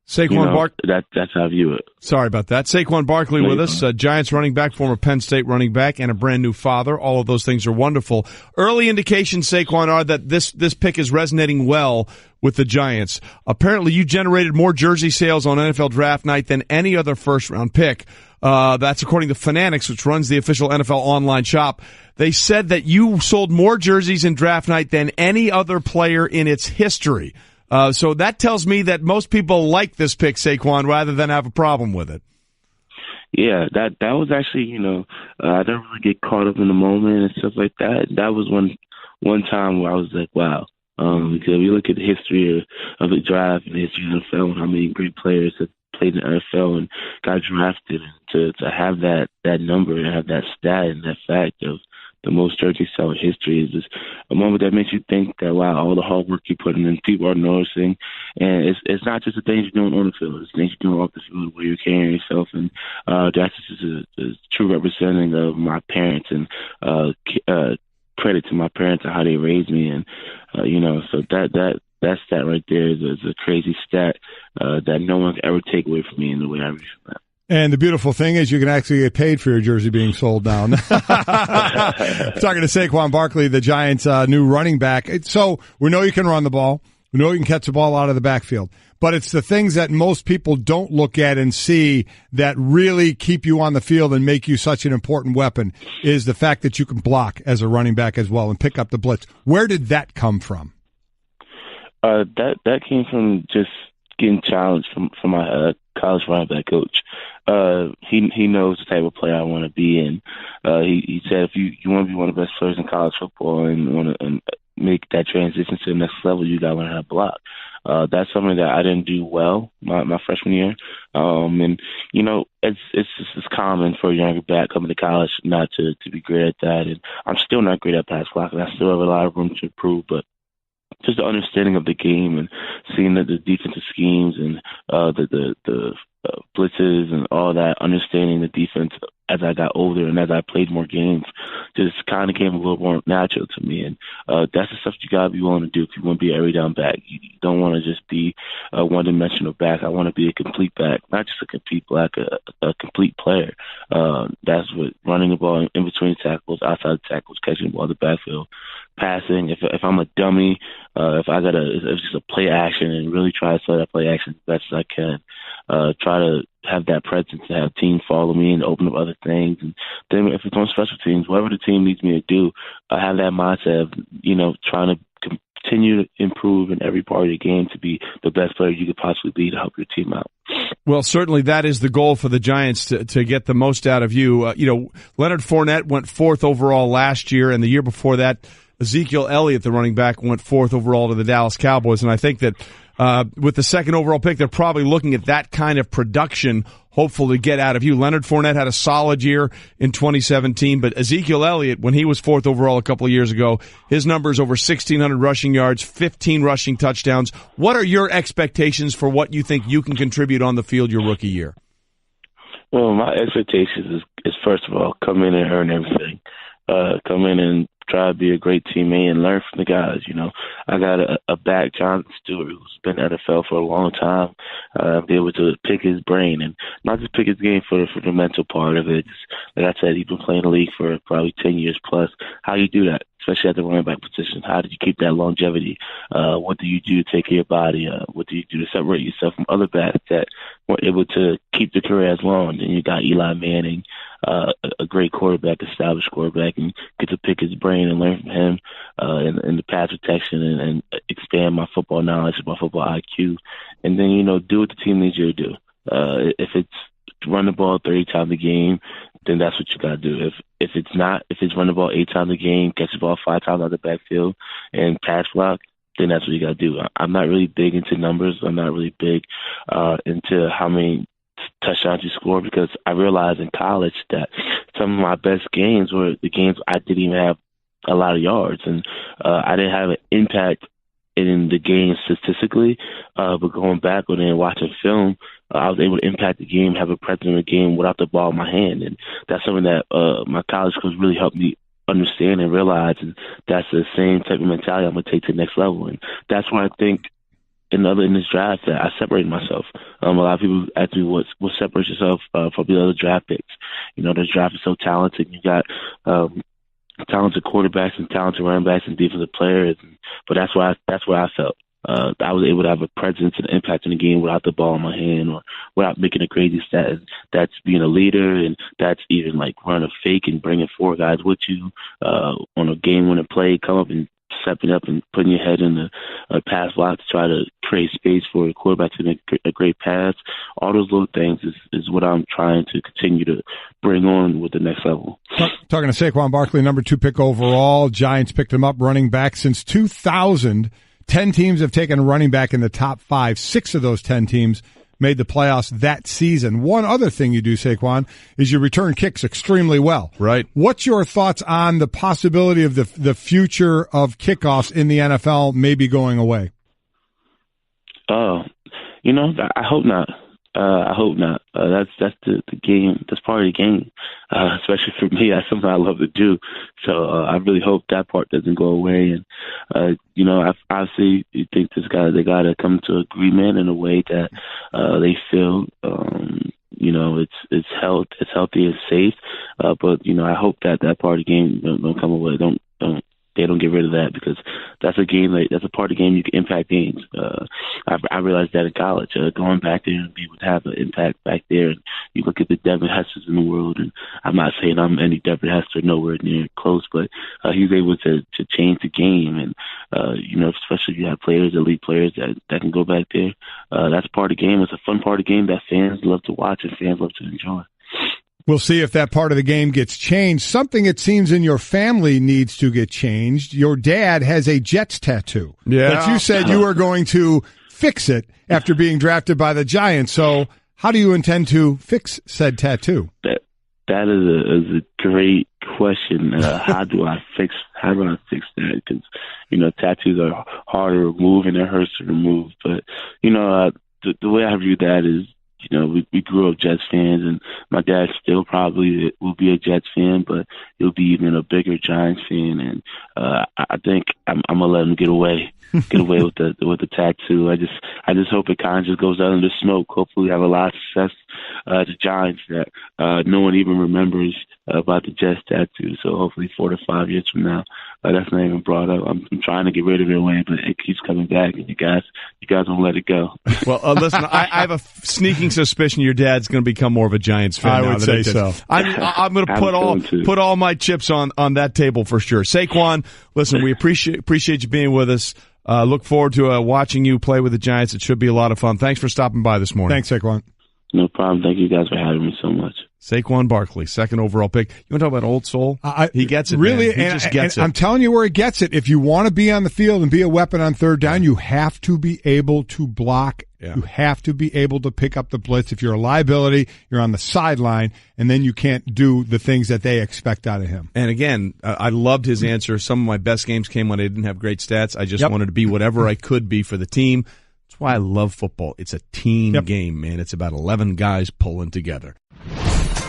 Saquon Barkley. That's how I view it. Sorry about that. Saquon Barkley with us, Giants running back, former Penn State running back, and a brand new father. All of those things are wonderful. Early indications, Saquon, are that this pick is resonating well with the Giants. Apparently, you generated more jersey sales on NFL Draft Night than any other first-round pick. That's according to Fanatics, which runs the official NFL online shop. They said that you sold more jerseys in Draft Night than any other player in its history. So that tells me that most people like this pick, Saquon, rather than have a problem with it. Yeah, that was actually, I don't really get caught up in the moment and stuff like that. That was one time where I was like, wow. Because we look at the history of the draft and the history of the NFL and how many great players have played in the NFL and got drafted, and to have that number and have that stat and that fact of the most jerseys sold in history is just a moment that makes you think that, wow, all the hard work you put in, people are noticing. And it's not just the things you're doing on the field. It's things you're doing off the field where you're carrying yourself. And that's just a true representing of my parents and credit to my parents and how they raised me. And, so that stat right there is a crazy stat that no one can ever take away from me in the way I reach that. And the beautiful thing is you can actually get paid for your jersey being sold now. Talking to Saquon Barkley, the Giants' new running back. So we know you can run the ball. We know you can catch the ball out of the backfield. But it's the things that most people don't look at and see that really keep you on the field and make you such an important weapon is the fact that you can block as a running back as well and pick up the blitz. Where did that come from? That came from just getting challenged from my college running back coach. He knows the type of player I want to be, and he said if you want to be one of the best players in college football and want to make that transition to the next level, you got to learn how to block. That's something that I didn't do well my freshman year, and it's common for a younger back coming to college not to be great at that, and I'm still not great at pass blocking. I still have a lot of room to improve, but just the understanding of the game and seeing the defensive schemes and the blitzes and all that, understanding the defense as I got older and as I played more games, just kind of came a little more natural to me. And that's the stuff you got to be willing to do if you want to be an every down back. You don't want to just be a one-dimensional back. I want to be a complete back, not just a complete back, a complete player. That's what running the ball in between tackles, outside tackles, catching the ball in the backfield, passing. If I'm a dummy, if it's just a play action and really try to sell that play action as best as I can, try to have that presence to have teams follow me and open up other things. And then if it's on special teams, whatever the team needs me to do, I have that mindset of, trying to continue to improve in every part of the game to be the best player you could possibly be to help your team out. Well, certainly that is the goal for the Giants to get the most out of you. Leonard Fournette went 4th overall last year, and the year before that, Ezekiel Elliott, the running back, went 4th overall to the Dallas Cowboys. And I think that with the 2nd overall pick, they're probably looking at that kind of production, hopeful to get out of you. Leonard Fournette had a solid year in 2017, but Ezekiel Elliott, when he was 4th overall a couple of years ago, his numbers over 1,600 rushing yards, 15 rushing touchdowns. What are your expectations for what you think you can contribute on the field your rookie year? Well, my expectations is first of all, come in and earn everything. Come in and try to be a great teammate and learn from the guys. I got a back, Jonathan Stewart, who's been in the NFL for a long time. Be able to pick his brain and not just pick his game for the mental part of it. Just, like I said, he's been playing the league for probably 10 years plus. How you do that, especially at the running back position? How did you keep that longevity? What do you do to take care of your body? What do you do to separate yourself from other backs that weren't able to keep the career as long? And you got Eli Manning, a great quarterback, established quarterback, and get to pick his brain and learn from him in the pass protection and expand my football knowledge, my football IQ, and then do what the team needs you to do. If it's run the ball 30 times a game, then that's what you got to do. If it's run the ball 8 times a game, catch the ball 5 times out of the backfield, and pass block, then that's what you got to do. I'm not really big into numbers. I'm not really big into how many touchdowns you score, because I realized in college that some of my best games were the games I didn't even have a lot of yards, and I didn't have an impact in the game statistically, but going back and watching film, I was able to impact the game, have a presence in the game without the ball in my hand, and that's something that my college coach really helped me understand and realize, and that's the same type of mentality I'm going to take to the next level, and that's why I think in this draft that I separated myself. A lot of people ask me what separates yourself from the other draft picks. This draft is so talented. You got talented quarterbacks and talented running backs and defensive players, but that's where I felt I was able to have a presence and impact in the game without the ball in my hand or without making a crazy stat. That's being a leader, and that's even like running a fake and bringing 4 guys with you on a game-winning play, come up and stepping up and putting your head in the pass block to try to create space for a quarterback to make a great pass. All those little things is what I'm trying to continue to bring on with the next level. Talking to Saquon Barkley, number 2 pick overall. Giants picked him up running back since 2000. 10 teams have taken a running back in the top 5. 6 of those 10 teams made the playoffs that season. One other thing you do, Saquon, is you return kicks extremely well. Right. What's your thoughts on the possibility of the future of kickoffs in the NFL maybe going away? I hope not. I hope not. That's the game. That's part of the game, especially for me. That's something I love to do. So I really hope that part doesn't go away. And I obviously think they got to come to agreement in a way that they feel it's healthy, it's safe. But I hope that part of the game don't come away. They don't get rid of that, because that's a game that's a part of the game you can impact games. I realized that in college, going back there and be able to have an impact back there. And you look at the Devin Hesters in the world, and I'm not saying I'm any Devin Hester, nowhere near close, but he's able to change the game. And especially if you have elite players that can go back there. That's part of the game. It's a fun part of the game that fans love to watch and fans love to enjoy. We'll see if that part of the game gets changed. Something it seems in your family needs to get changed. Your dad has a Jets tattoo. Yeah. But you said you were going to fix it after being drafted by the Giants. So how do you intend to fix said tattoo? That is a great question. How do I fix that? Because, tattoos are hard to remove and it hurts to remove. But, the way I view that is we grew up Jets fans, and my dad still probably will be a Jets fan, but he'll be even a bigger Giants fan. And I think I'm gonna let him get away with the tattoo. I just hope it kind of just goes out in the smoke. Hopefully, we have a lot of success as Giants that no one even remembers about the Jets tattoo. So hopefully 4 to 5 years from now, that's not even brought up. I'm trying to get rid of it away, but it keeps coming back, and you guys don't let it go. Well, listen, I have a sneaking suspicion your dad's going to become more of a Giants fan. I would say so. I'm going to put all my chips on that table for sure. Saquon, listen, we appreciate you being with us. Look forward to watching you play with the Giants. It should be a lot of fun. Thanks for stopping by this morning. Thanks, Saquon. No problem. Thank you guys for having me so much. Saquon Barkley, second overall pick. You want to talk about old soul? He gets it, really. Man. He just gets it. I'm telling you where he gets it. If you want to be on the field and be a weapon on third down, you have to be able to block. Yeah. You have to be able to pick up the blitz. If you're a liability, you're on the sideline, and then you can't do the things that they expect out of him. And again, I loved his answer. Some of my best games came when I didn't have great stats. I just wanted to be whatever I could be for the team. That's why I love football. It's a team game, man. It's about 11 guys pulling together.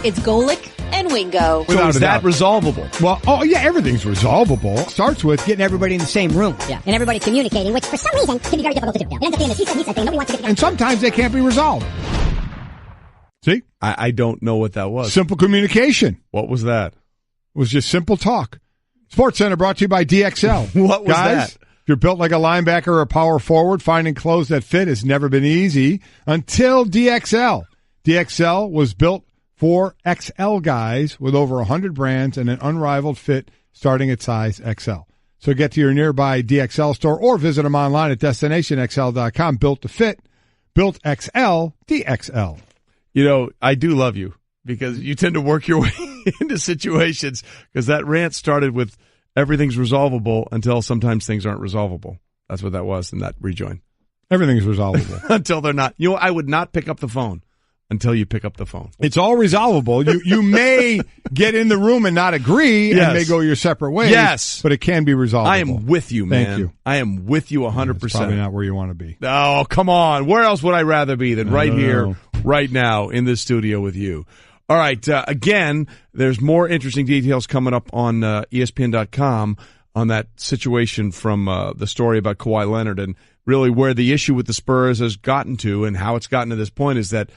It's Golic and Wingo. So is that resolvable? Well, everything's resolvable. Starts with getting everybody in the same room. Yeah. And everybody communicating, which for some reason can be very difficult to do. It ends up being a he said thing. Nobody wants to get together. And sometimes they can't be resolved. See? I don't know what that was. Simple communication. What was that? It was just simple talk. Sports Center brought to you by DXL. What was that? If you're built like a linebacker or a power forward, finding clothes that fit has never been easy until DXL. DXL was built for XL guys with over 100 brands and an unrivaled fit starting at size XL. So get to your nearby DXL store or visit them online at destinationxl.com. Built to fit, built XL, DXL. I do love you because you tend to work your way into situations because that rant started with everything's resolvable until sometimes things aren't resolvable. That's what that was in that rejoin. Everything's resolvable. Until they're not. I would not pick up the phone until you pick up the phone. It's all resolvable. You may get in the room and not agree and may go your separate ways. Yes. But it can be resolvable. I am with you, man. Thank you. I am with you 100%. It's probably not where you want to be. Oh, come on. Where else would I rather be than right here, right now, in this studio with you? All right. Again, there's more interesting details coming up on ESPN.com on that situation from the story about Kawhi Leonard, and really where the issue with the Spurs has gotten to and how it's gotten to this point is that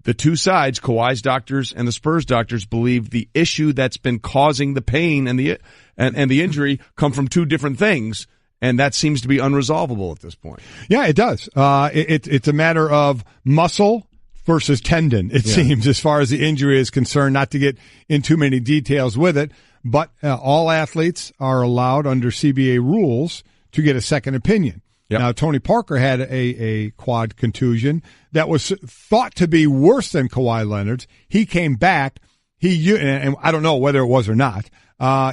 the two sides, Kawhi's doctors and the Spurs doctors, believe the issue that's been causing the pain and the injury come from two different things, and that seems to be unresolvable at this point. Yeah, it does. It's a matter of muscle versus tendon, it seems, as far as the injury is concerned, not to get in too many details with it. But all athletes are allowed under CBA rules to get a second opinion. Yep. Now, Tony Parker had a quad contusion that was thought to be worse than Kawhi Leonard's. He came back. And I don't know whether it was or not.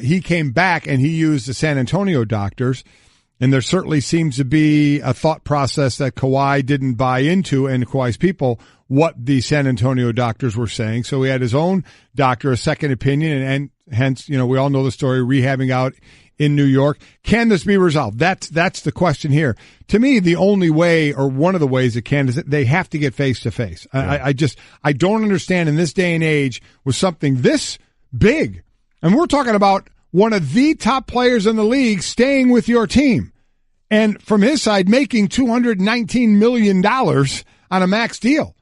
He came back and he used the San Antonio doctors. And there certainly seems to be a thought process that Kawhi didn't buy into, and Kawhi's people, what the San Antonio doctors were saying. So he had his own doctor, a second opinion, and hence, we all know the story, rehabbing out in New York. Can this be resolved? That's the question here. To me, the only way, or one of the ways it can, is that they have to get face to face. I don't understand in this day and age with something this big. And we're talking about one of the top players in the league staying with your team. And from his side, making $219 million on a max deal.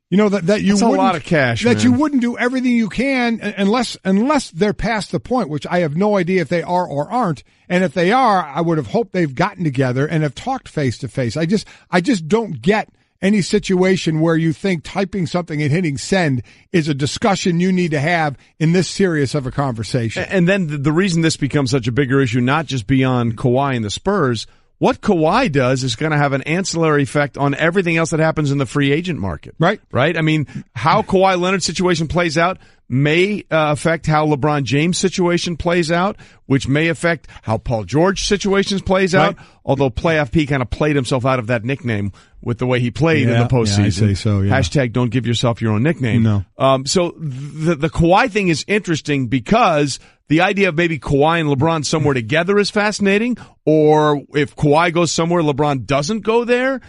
That you That's wouldn't, a lot of cash, that man. you wouldn't do everything you can unless they're past the point, which I have no idea if they are or aren't. And if they are, I would have hoped they've gotten together and have talked face to face. I just don't get any situation where you think typing something and hitting send is a discussion you need to have in this serious of a conversation. And then the reason this becomes such a bigger issue, not just beyond Kawhi and the Spurs, what Kawhi does is going to have an ancillary effect on everything else that happens in the free agent market. Right. I mean, how Kawhi Leonard's situation plays out may affect how LeBron James' situation plays out, which may affect how Paul George's situation plays out, although Playoff P kind of played himself out of that nickname with the way he played in the postseason. Yeah, I say so, yeah. Hashtag don't give yourself your own nickname. No. So the Kawhi thing is interesting because the idea of maybe Kawhi and LeBron somewhere together is fascinating, or if Kawhi goes somewhere, LeBron doesn't go there.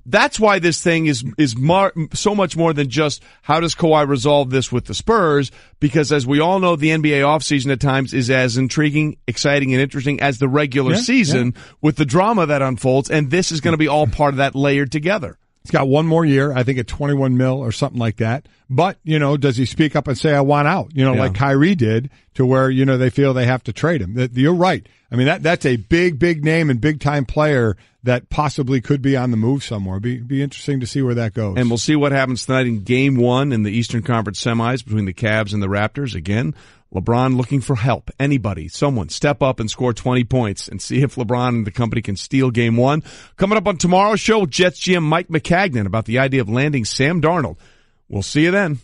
That's why this thing is so much more than just how does Kawhi resolve this with the Spurs, because as we all know, the NBA offseason at times is as intriguing, exciting, and interesting as the regular season with the drama that unfolds, and this is going to be all part of that layered together. He's got one more year, I think at 21 mil or something like that. But, does he speak up and say, I want out? Like Kyrie did, to where, they feel they have to trade him. You're right. I mean, that's a big, big name and big time player that possibly could be on the move somewhere. Be interesting to see where that goes. And we'll see what happens tonight in Game 1 in the Eastern Conference semis between the Cavs and the Raptors. Again, LeBron looking for help. Anybody, someone, step up and score 20 points and see if LeBron and the company can steal Game 1. Coming up on tomorrow's show, Jets GM Mike McCagnon about the idea of landing Sam Darnold. We'll see you then.